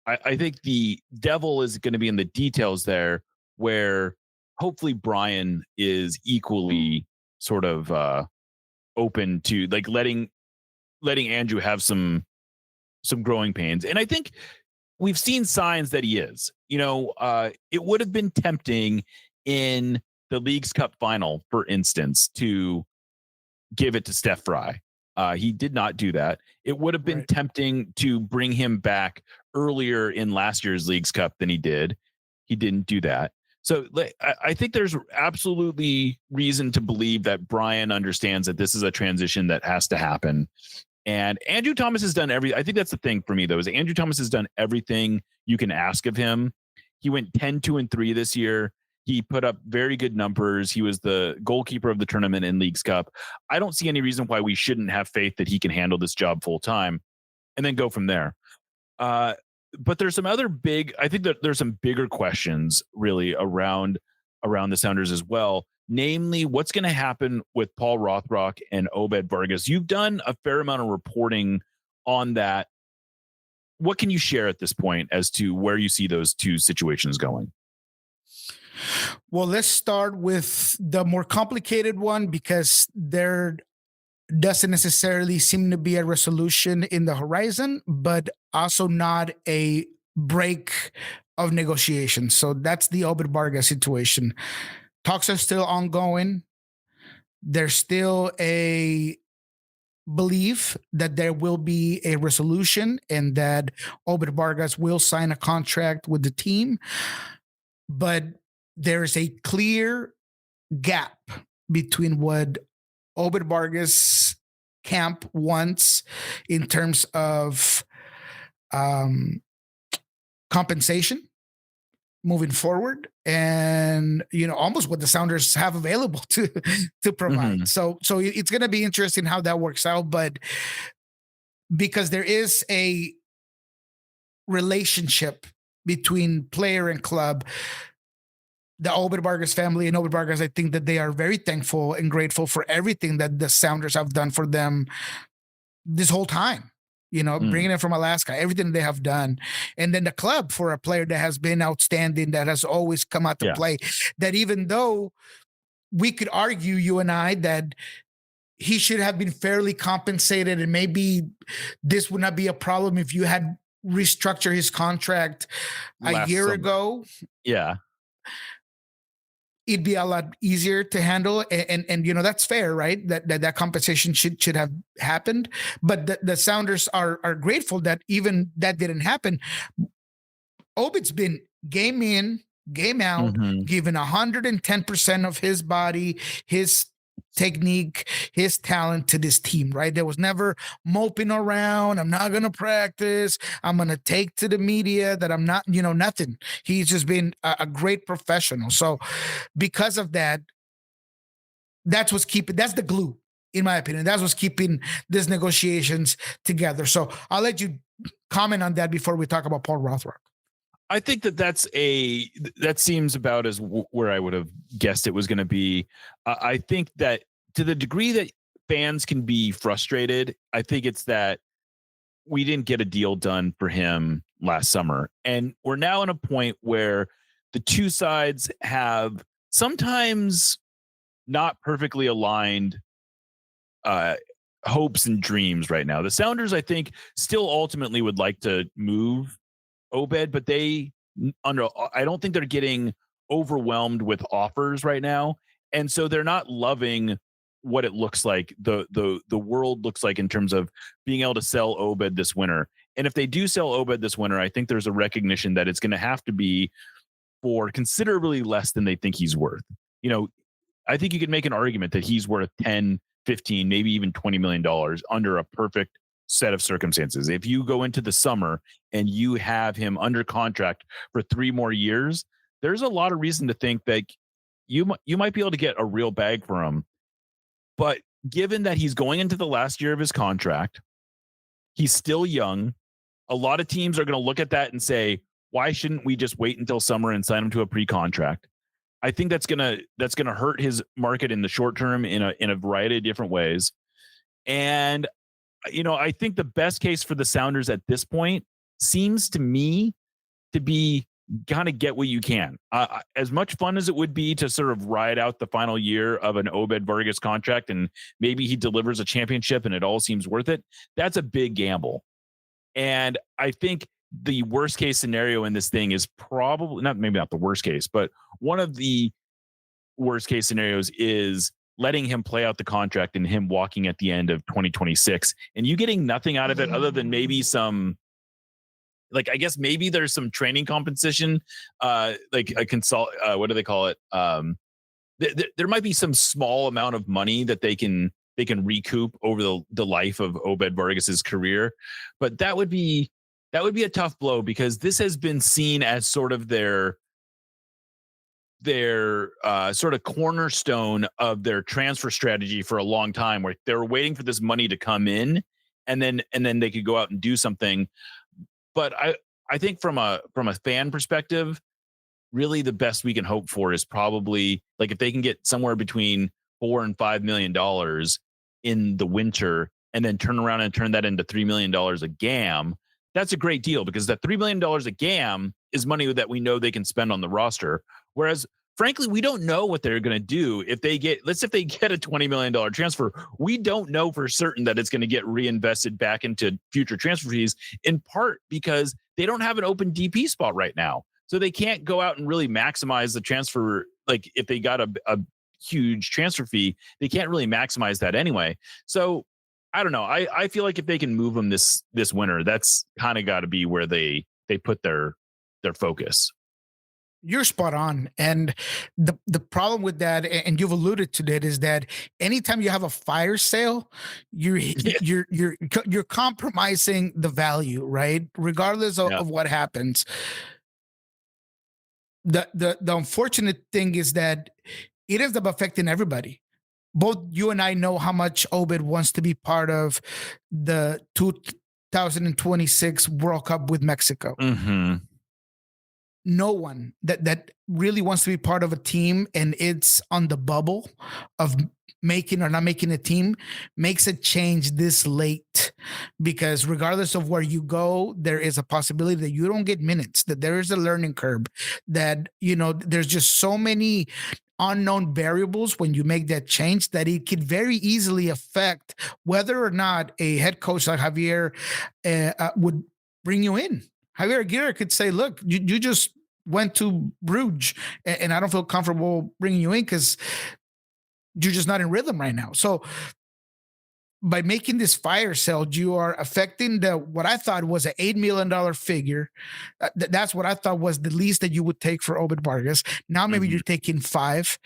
I think the devil is going to be in the details there, where hopefully Brian is equally sort of open to like letting Andrew have some growing pains. And I think we've seen signs that he is. It would have been tempting in the League's Cup final, for instance, to give it to Steph Frei. He did not do that. It would have been tempting to bring him back earlier in last year's League's Cup than he did. He didn't do that. So I think there's absolutely reason to believe that Brian understands that this is a transition that has to happen. And Andrew Thomas has done I think that's the thing for me, though, is Andrew Thomas has done everything you can ask of him. He went 10-2-3 this year. He put up very good numbers. He was the goalkeeper of the tournament in Leagues Cup. I don't see any reason why we shouldn't have faith that he can handle this job full time and then go from there. But there's some other I think that there's some bigger questions really around the Sounders as well. Namely, what's going to happen with Paul Rothrock and Obed Vargas? You've done a fair amount of reporting on that. What can you share at this point as to where you see those two situations going? Well, let's start with the more complicated one, because there doesn't necessarily seem to be a resolution in the horizon, but also not a break of negotiations. So that's the Obed Vargas situation. Talks are still ongoing. There's still a belief that there will be a resolution and that Obed Vargas will sign a contract with the team. But there is a clear gap between what Obed Vargas camp wants in terms of compensation moving forward, and almost what the Sounders have available to provide. Mm-hmm. So it's going to be interesting how that works out, but because there is a relationship between player and club, the Obed Vargas family and Obed Vargas, I think that they are very thankful and grateful for everything that the Sounders have done for them this whole time. Bringing it from Alaska, everything they have done. And then the club, for a player that has been outstanding, that has always come out to play, that even though we could argue, you and I, that he should have been fairly compensated, and maybe this would not be a problem if you had restructured his contract a year ago. Yeah. It'd be a lot easier to handle, and that's fair, right? That compensation should have happened, but the Sounders are grateful that even that didn't happen. Obed's been game in, game out, giving 110% of his body, his technique, his talent to this team, right? There was never moping around. I'm not going to practice. I'm going to take to the media that I'm not, nothing. He's just been a great professional. So because of that, that's the glue, in my opinion. That's what's keeping these negotiations together. So I'll let you comment on that before we talk about Paul Rothrock. I think that seems about as where I would have guessed it was going to be. I think that to the degree that fans can be frustrated, I think it's that we didn't get a deal done for him last summer. And we're now in a point where the two sides have sometimes not perfectly aligned hopes and dreams right now. The Sounders, I think, still ultimately would like to move Obed, but I don't think they're getting overwhelmed with offers right now. And so they're not loving what it looks like, the world looks like in terms of being able to sell Obed this winter. And if they do sell Obed this winter, I think there's a recognition that it's going to have to be for considerably less than they think he's worth. I think you could make an argument that he's worth 10, 15, maybe even $20 million under a perfect set of circumstances. If you go into the summer and you have him under contract for 3 more years, there's a lot of reason to think that you might be able to get a real bag for him. But given that he's going into the last year of his contract, he's still young. A lot of teams are going to look at that and say, why shouldn't we just wait until summer and sign him to a pre-contract? I think that's gonna hurt his market in the short term in a variety of different ways. And I think the best case for the Sounders at this point seems to me to be kind of get what you can. As much fun as it would be to sort of ride out the final year of an Obed Vargas contract and maybe he delivers a championship and it all seems worth it, that's a big gamble. And I think the worst case scenario in this thing is probably maybe not the worst case, but one of the worst case scenarios is letting him play out the contract and him walking at the end of 2026 and you getting nothing out of it other than maybe some, I guess maybe there's some training compensation, like a what do they call it? There might be some small amount of money that they can recoup over the life of Obed Vargas's career. But that would be a tough blow because this has been seen as sort of their sort of cornerstone of their transfer strategy for a long time, where they were waiting for this money to come in and then they could go out and do something. But I think from a fan perspective, really the best we can hope for is probably if they can get somewhere between $4 and $5 million in the winter and then turn around and turn that into $3 million a GAM. That's a great deal because that $3 million a GAM is money that we know they can spend on the roster. Whereas, frankly, we don't know what they're going to do if they get a $20 million transfer. We don't know for certain that it's going to get reinvested back into future transfer fees, in part because they don't have an open DP spot right now. So they can't go out and really maximize the transfer. If they got a huge transfer fee, they can't really maximize that anyway. So I don't know. I feel like if they can move them this winter, that's kind of got to be where they put their focus. You're spot on. And the problem with that, and you've alluded to that, is that anytime you have a fire sale, you're compromising the value, right? Regardless of what happens. The unfortunate thing is that it ends up affecting everybody. Both you and I know how much Obed wants to be part of the 2026 World Cup with Mexico. Mm-hmm. No one that really wants to be part of a team and it's on the bubble of making or not making a team makes a change this late, because regardless of where you go, there is a possibility that you don't get minutes, that there is a learning curve, that, there's just so many unknown variables when you make that change that it could very easily affect whether or not a head coach like Javier would bring you in. Javier Aguirre could say, look, you just went to Bruges and I don't feel comfortable bringing you in because you're just not in rhythm right now. So by making this fire sale, you are affecting what I thought was an $8 million figure. That's what I thought was the least that you would take for Obed Vargas. Now maybe you're taking 5,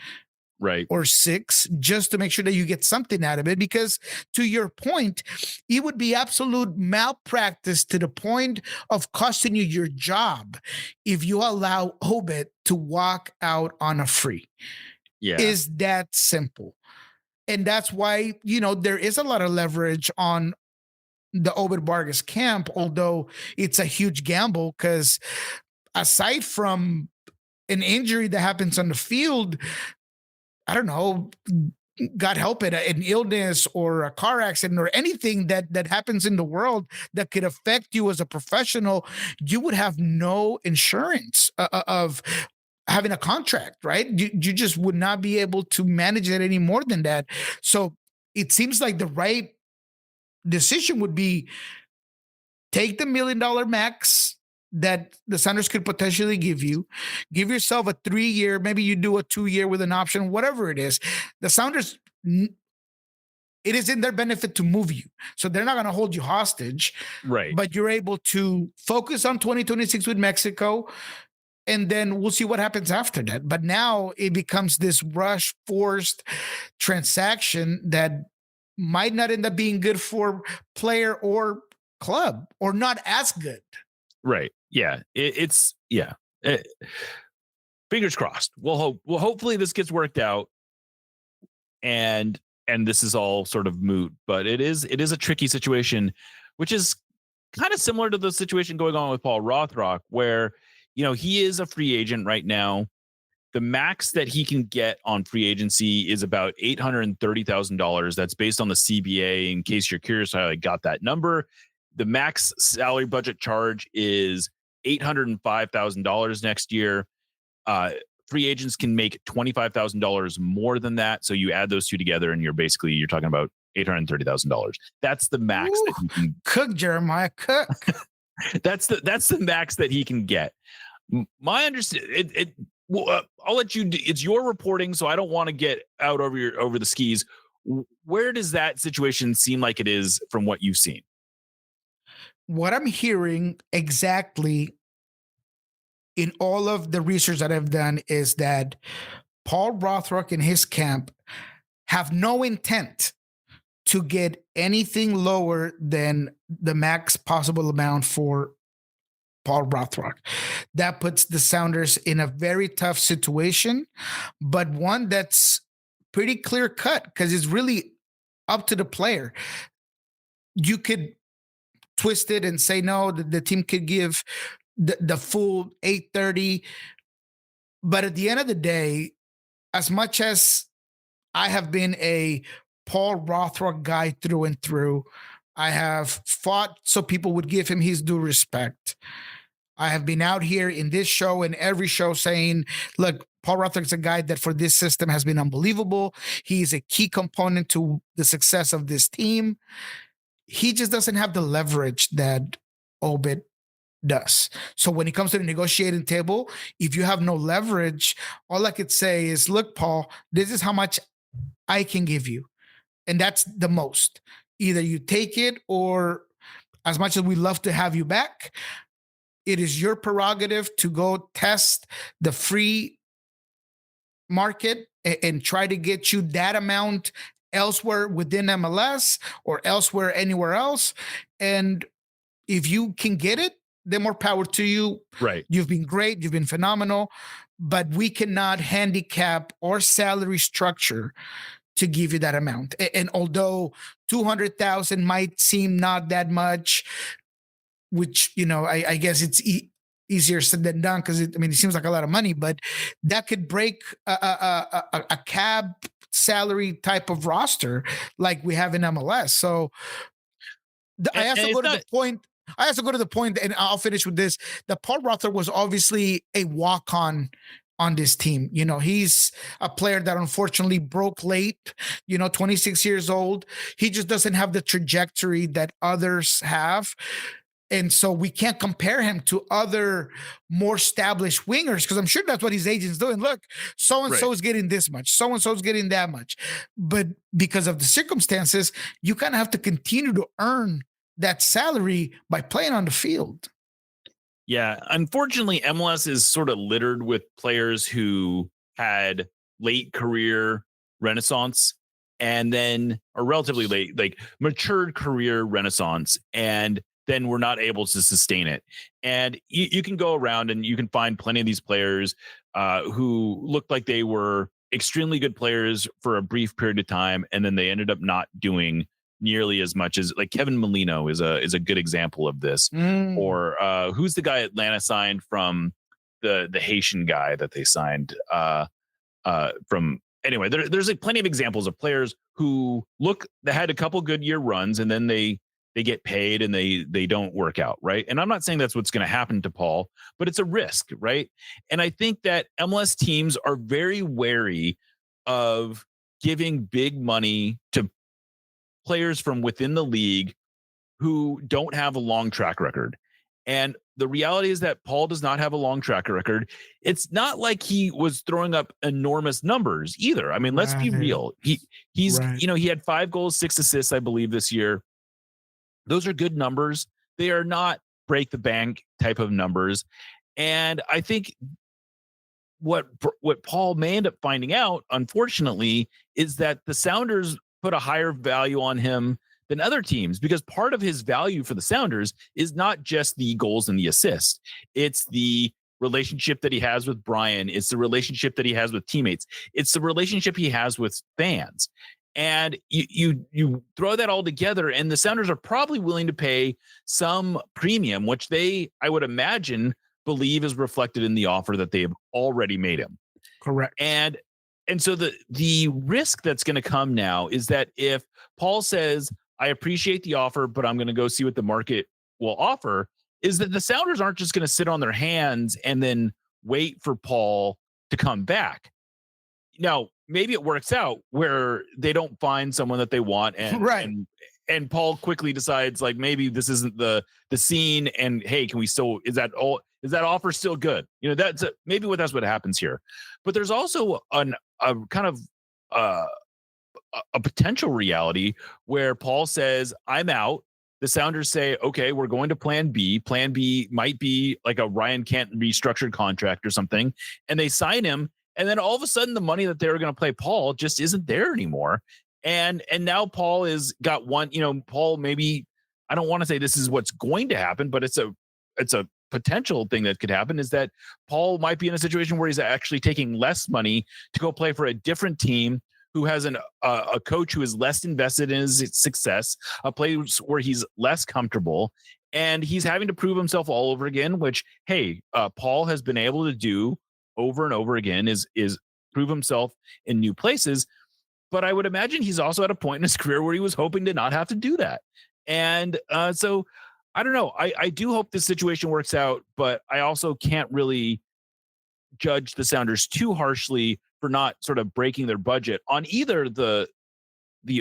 right, or 6, just to make sure that you get something out of it. Because to your point, it would be absolute malpractice to the point of costing you your job if you allow Obed to walk out on a free. Yeah. Is that simple. And that's why, there is a lot of leverage on the Obed Vargas camp, although it's a huge gamble because aside from an injury that happens on the field, I don't know, God help it, an illness or a car accident or anything that happens in the world that could affect you as a professional, you would have no insurance of having a contract, right? You just would not be able to manage it any more than that. So it seems like the right decision would be take the $1 million max that the Sounders could potentially give you, give yourself a 3-year, maybe you do a 2-year with an option, whatever it is. The Sounders, it is in their benefit to move you. So they're not going to hold you hostage. Right. But you're able to focus on 2026 with Mexico, and then we'll see what happens after that. But now it becomes this rush forced transaction that might not end up being good for player or club, or not as good. Right. Yeah. Fingers crossed. We'll hope. Well, hopefully this gets worked out, and this is all sort of moot. But it is a tricky situation, which is kind of similar to the situation going on with Paul Rothrock, where he is a free agent right now. The max that he can get on free agency is about $830,000. That's based on the CBA. In case you're curious how I got that number, the max salary budget charge is $805,000 next year. Free agents can make $25,000 more than that. So you add those two together, and you're talking about $830,000. That's the max that he can cook, Jeremiah. Cook. That's the max that he can get. My understanding. I'll let you. It's your reporting, so I don't want to get out over the skis. Where does that situation seem like it is from what you've seen? What I'm hearing exactly in all of the research that I've done is that Paul Rothrock and his camp have no intent to get anything lower than the max possible amount for Paul Rothrock. That puts the Sounders in a very tough situation, but one that's pretty clear cut because it's really up to the player. You could twist it and say, no, the team could give the full 830. But at the end of the day, as much as I have been a Paul Rothrock guy through and through, I have fought so people would give him his due respect. I have been out here in this show and every show saying, look, Paul Rothrock is a guy that for this system has been unbelievable. He's a key component to the success of this team. He just doesn't have the leverage that Obed does. So when it comes to the negotiating table, if you have no leverage, all I could say is, look, Paul, this is how much I can give you. And that's the most. Either you take it, or as much as we love to have you back, it is your prerogative to go test the free market and try to get you that amount elsewhere within MLS or elsewhere, anywhere else. And if you can get it, then more power to you. Right. You've been great. You've been phenomenal. But we cannot handicap or salary structure to give you that amount. And although 200,000 might seem not that much, which, I guess it's easier said than done because it seems like a lot of money, but that could break a cab salary type of roster like we have in MLS. So I have to go to the point, and I'll finish with this. That Paul Rothrock was obviously a walk-on on this team. He's a player that unfortunately broke late, 26 years old. He just doesn't have the trajectory that others have. And so we can't compare him to other more established wingers because I'm sure that's what his agent's doing. Look, so-and-so is getting this much. So-and-so is getting that much. But because of the circumstances, you kind of have to continue to earn that salary by playing on the field. Yeah. Unfortunately, MLS is sort of littered with players who had late career renaissance and then are relatively late, like matured career renaissance, and then we're not able to sustain it. And you can go around and you can find plenty of these players who looked like they were extremely good players for a brief period of time, and then they ended up not doing nearly as much as, like, Kevin Molino is a good example of this. Or who's the guy Atlanta signed from the Haitian guy that they signed from. Anyway, there's like plenty of examples of players who that had a couple good year runs, and then they get paid and they don't work out, right? And I'm not saying that's what's going to happen to Paul, but it's a risk, right? And I think that MLS teams are very wary of giving big money to players from within the league who don't have a long track record. And the reality is that Paul does not have a long track record. It's not like he was throwing up enormous numbers either. I mean, let's be real. He's he had 5 goals, 6 assists, I believe, this year. Those are good numbers. They are not break the bank type of numbers. And I think what Paul may end up finding out, unfortunately, is that the Sounders put a higher value on him than other teams, because part of his value for the Sounders is not just the goals and the assists. It's the relationship that he has with Brian. It's the relationship that he has with teammates. It's the relationship he has with fans. And you throw that all together, and the Sounders are probably willing to pay some premium, which they, I would imagine, believe is reflected in the offer that they have already made him. Correct. And so the risk that's going to come now is that if Paul says, I appreciate the offer, but I'm going to go see what the market will offer, is that the Sounders aren't just going to sit on their hands and then wait for Paul to come back. Now, maybe it works out where they don't find someone that they want, and Paul quickly decides, like, maybe this isn't the scene, and hey, can we still, is that offer still good? That's maybe that's what happens here. But there's also a kind of a potential reality where Paul says, I'm out. The Sounders say, okay, we're going to plan B. Plan B might be like a Ryan Kent restructured contract or something. And they sign him. And then all of a sudden the money that they were going to play Paul just isn't there anymore. And now Paul is got one, Paul, maybe, I don't want to say this is what's going to happen, but it's a potential thing that could happen, is that Paul might be in a situation where he's actually taking less money to go play for a different team who has a coach who is less invested in his success, a place where he's less comfortable, and he's having to prove himself all over again, which, hey, Paul has been able to do over and over again, is prove himself in new places. But I would imagine he's also at a point in his career where he was hoping to not have to do that. And so I don't know. I do hope this situation works out, but I also can't really judge the Sounders too harshly for not sort of breaking their budget on either the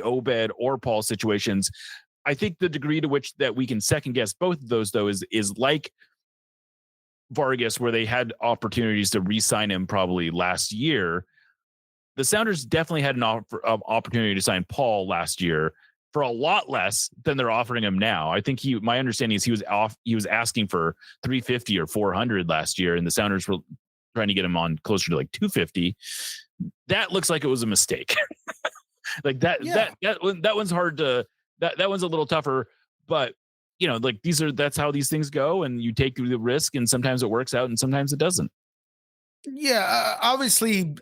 Obed or Paul situations. I think the degree to which that we can second guess both of those, though, is like Vargas, where they had opportunities to re-sign him probably last year. The Sounders definitely had an opportunity to sign Paul last year for a lot less than they're offering him now. I think my understanding is he was asking for $350 or $400 last year, and the Sounders were trying to get him on closer to like $250. That looks like it was a mistake. Like that one's hard to, that one's a little tougher, but like that's how these things go, and you take the risk, and sometimes it works out and sometimes it doesn't. Yeah. Obviously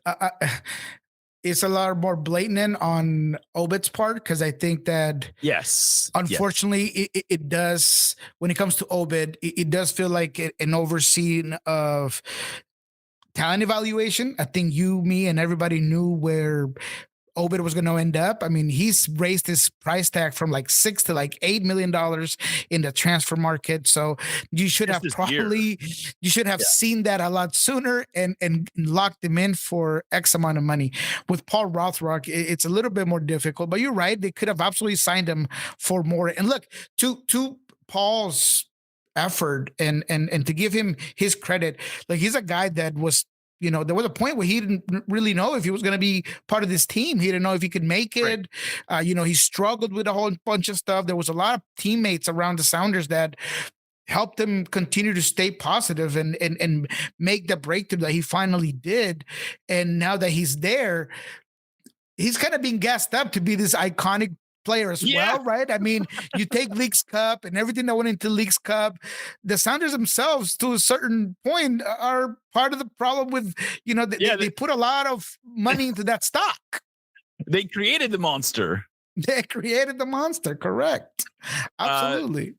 it's a lot more blatant on Obed's part, because I think that, yes, unfortunately, it does, when it comes to Obed, it does feel like an overseeing of talent evaluation. I think you, me, and everybody knew where Obed was going to end up. I mean, he's raised his price tag from like $6 to like $8 million in the transfer market. So you should have seen that a lot sooner and locked him in for X amount of money. With Paul Rothrock, it's a little bit more difficult, but you're right. They could have absolutely signed him for more. And look, to Paul's effort and to give him his credit, like, he's a guy that was, there was a point where he didn't really know if he was going to be part of this team. He didn't know if he could make it. Right. He struggled with a whole bunch of stuff. There was a lot of teammates around the Sounders that helped him continue to stay positive and make the breakthrough that he finally did. And now that he's there, he's kind of being gassed up to be this iconic player as well, right? I mean, you take Leagues Cup and everything that went into Leagues Cup. The Sounders themselves, to a certain point, are part of the problem with, they put a lot of money into that stock. They created the monster. They created the monster, correct? Absolutely.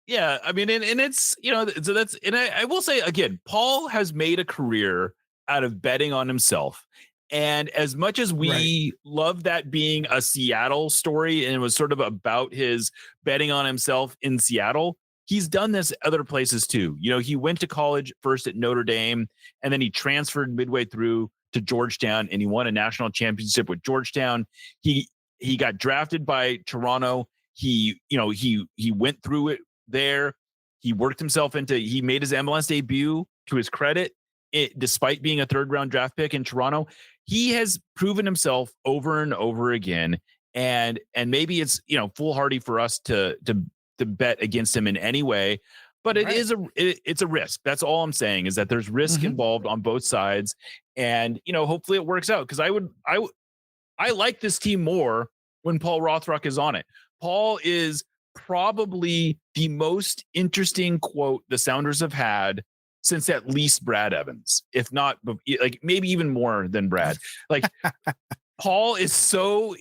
Yeah, I mean, and it's, so that's, and I will say again, Paul has made a career out of betting on himself. And as much as we love that being a Seattle story, and it was sort of about his betting on himself in Seattle, he's done this other places too. He went to college first at Notre Dame, and then he transferred midway through to Georgetown, and he won a national championship with Georgetown. He got drafted by Toronto. He went through it there. He worked himself he made his MLS debut, to his credit, despite being a third-round draft pick in Toronto. He has proven himself over and over again, and maybe it's foolhardy for us to bet against him in any way, but it's a risk. That's all I'm saying, is that there's risk involved on both sides, and hopefully it works out, because I like this team more when Paul Rothrock is on it. Paul is probably the most interesting quote the Sounders have had since at least Brad Evans, if not like maybe even more than Brad. Like Paul is so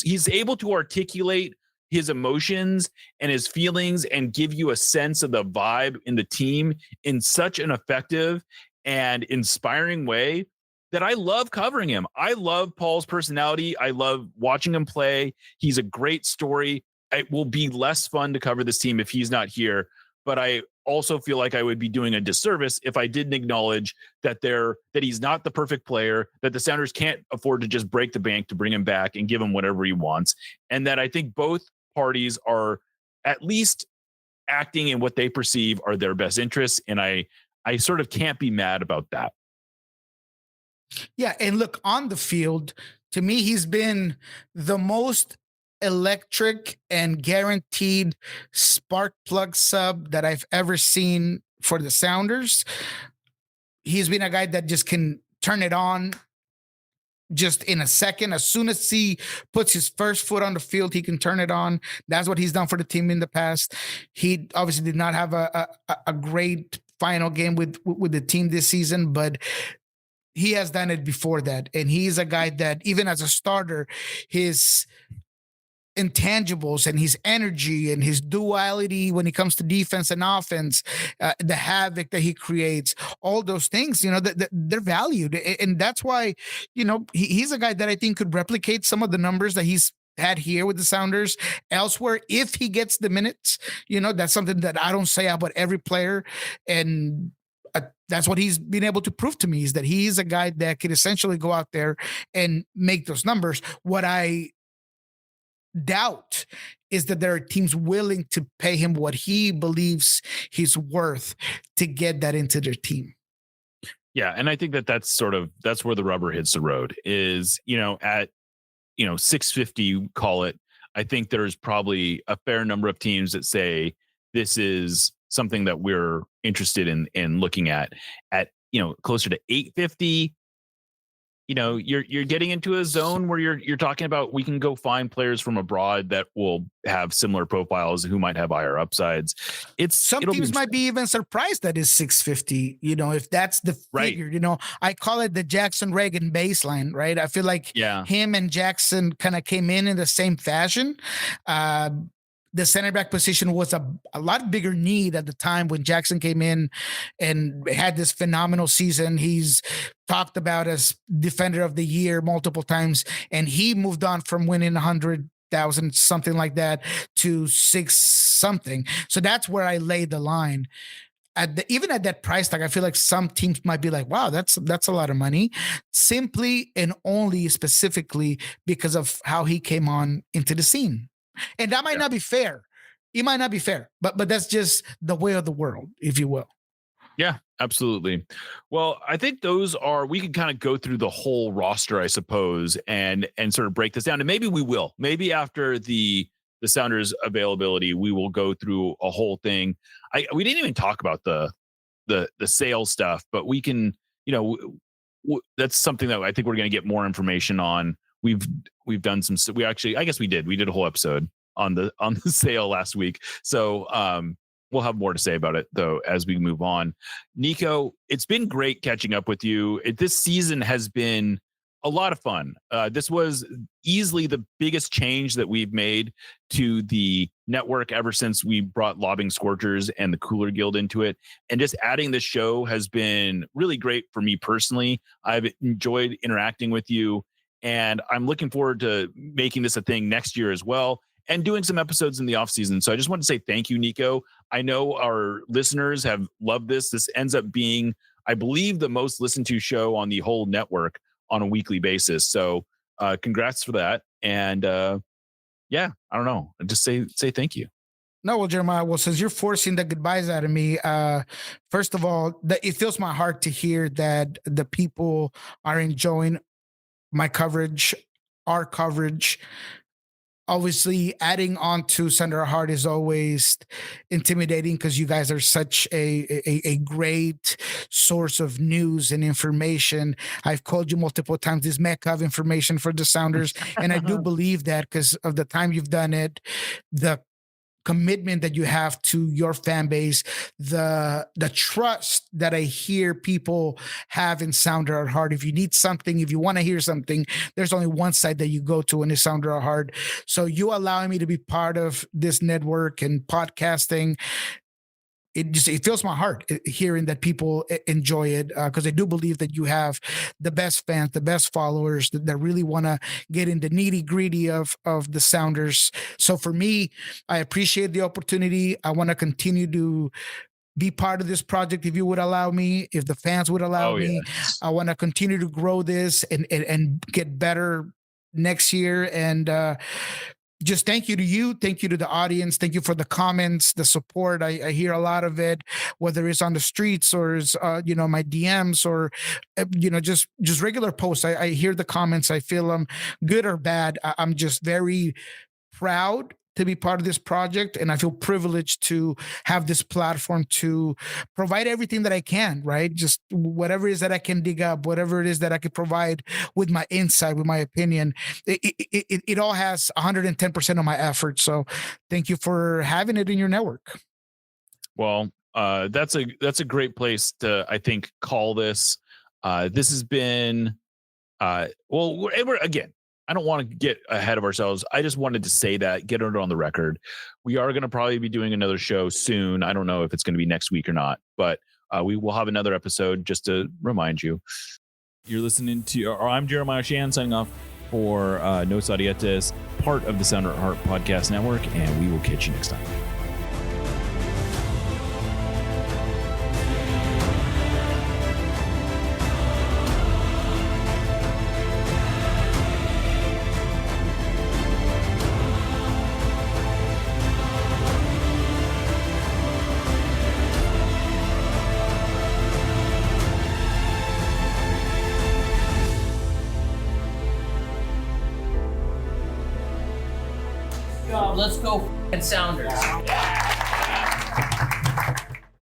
he's able to articulate his emotions and his feelings and give you a sense of the vibe in the team in such an effective and inspiring way that I love covering him. I love Paul's personality. I love watching him play. He's a great story. It will be less fun to cover this team if he's not here, but I also feel like I would be doing a disservice if I didn't acknowledge that he's not the perfect player, that the Sounders can't afford to just break the bank to bring him back and give him whatever he wants, and that I think both parties are at least acting in what they perceive are their best interests, and I sort of can't be mad about that. Yeah, and look, on the field, to me, he's been the most electric and guaranteed spark plug sub that I've ever seen for the Sounders. He's been a guy that just can turn it on just in a second. As soon as he puts his first foot on the field, he can turn it on. That's what he's done for the team in the past. He obviously did not have a great final game with the team this season, but he has done it before that. And he's a guy that, even as a starter, his intangibles and his energy and his duality when it comes to defense and offense, the havoc that he creates, all those things, they're valued. And that's why, he's a guy that I think could replicate some of the numbers that he's had here with the Sounders elsewhere if he gets the minutes. That's something that I don't say about every player. And that's what he's been able to prove to me, is that he's a guy that could essentially go out there and make those numbers. What I doubt is that there are teams willing to pay him what he believes he's worth to get that into their team. Yeah, and I think that's where the rubber hits the road is, at 650, call it. I think there's probably a fair number of teams that say this is something that we're interested in looking at closer to 850. You're getting into a zone where you're talking about, we can go find players from abroad that will have similar profiles who might have higher upsides. Some teams might be even surprised that it's 650, if that's the figure. Right. I call it the Jackson Reagan baseline, right? I feel like him and Jackson kind of came in the same fashion. The center back position was a lot bigger need at the time when Jackson came in and had this phenomenal season. He's talked about as defender of the year multiple times, and he moved on from winning 100,000, something like that, to 6 something. So that's where I laid the line. Even at that price tag, I feel like some teams might be like, wow, that's a lot of money, simply and only specifically because of how he came on into the scene. And that might not be fair. It might not be fair, but that's just the way of the world, if you will. Yeah, absolutely. Well, I think we can kind of go through the whole roster, I suppose, and sort of break this down. And maybe we will. Maybe after the Sounders availability, we will go through a whole thing. We didn't even talk about the sales stuff, but we can, that's something that I think we're going to get more information on. we've done some. We actually, I guess we did a whole episode on the sale last week. So we'll have more to say about it though as we move on. Niko, it's been great catching up with you. This season has been a lot of fun. This was easily the biggest change that we've made to the network ever since we brought Lobbing Scorchers and the Cooler Guild into it. And just adding this show has been really great for me personally. I've enjoyed interacting with you, and I'm looking forward to making this a thing next year as well, and doing some episodes in the off season. So I just want to say thank you, Niko. I know our listeners have loved this. This ends up being, I believe, the most listened to show on the whole network on a weekly basis. So congrats for that. And yeah, I don't know. Just say thank you. No, well, Jeremiah, well, since you're forcing the goodbyes out of me, first of all, it fills my heart to hear that the people are enjoying my coverage, our coverage. Obviously, adding on to Center of Heart is always intimidating because you guys are such a great source of news and information. I've called you multiple times this mecca of information for the Sounders, and I do believe that because of the time you've done it, the commitment that you have to your fan base, the trust that I hear people have in Sounder at Heart. If you need something, if you want to hear something, there's only one site that you go to, and it's Sounder at Heart. So you allowing me to be part of this network and podcasting, it fills my heart hearing that people enjoy it, because I do believe that you have the best fans, the best followers that really want to get in the nitty gritty of the Sounders. So for me, I appreciate the opportunity. I want to continue to be part of this project if you would allow me, if the fans would allow me. Yes. I want to continue to grow this and get better next year. And just thank you to you. Thank you to the audience. Thank you for the comments, the support. I hear a lot of it, whether it's on the streets or it's, my DMs or, just regular posts. I hear the comments. I feel them, good or bad. I'm just very proud to be part of this project, and I feel privileged to have this platform to provide everything that I can, right? Just whatever it is that I can dig up, whatever it is that I could provide with my insight, with my opinion. It all has 110% of my effort. So thank you for having it in your network. Well, that's a great place to, I think, call this. This has been, again, I don't want to get ahead of ourselves. I just wanted to say that, get it on the record. We are going to probably be doing another show soon. I don't know if it's going to be next week or not, but we will have another episode just to remind you. You're listening to, or I'm Jeremiah Shan signing off for Nos Audietes, part of the Sounder at Heart Podcast Network, and we will catch you next time. Let's go, Sounders.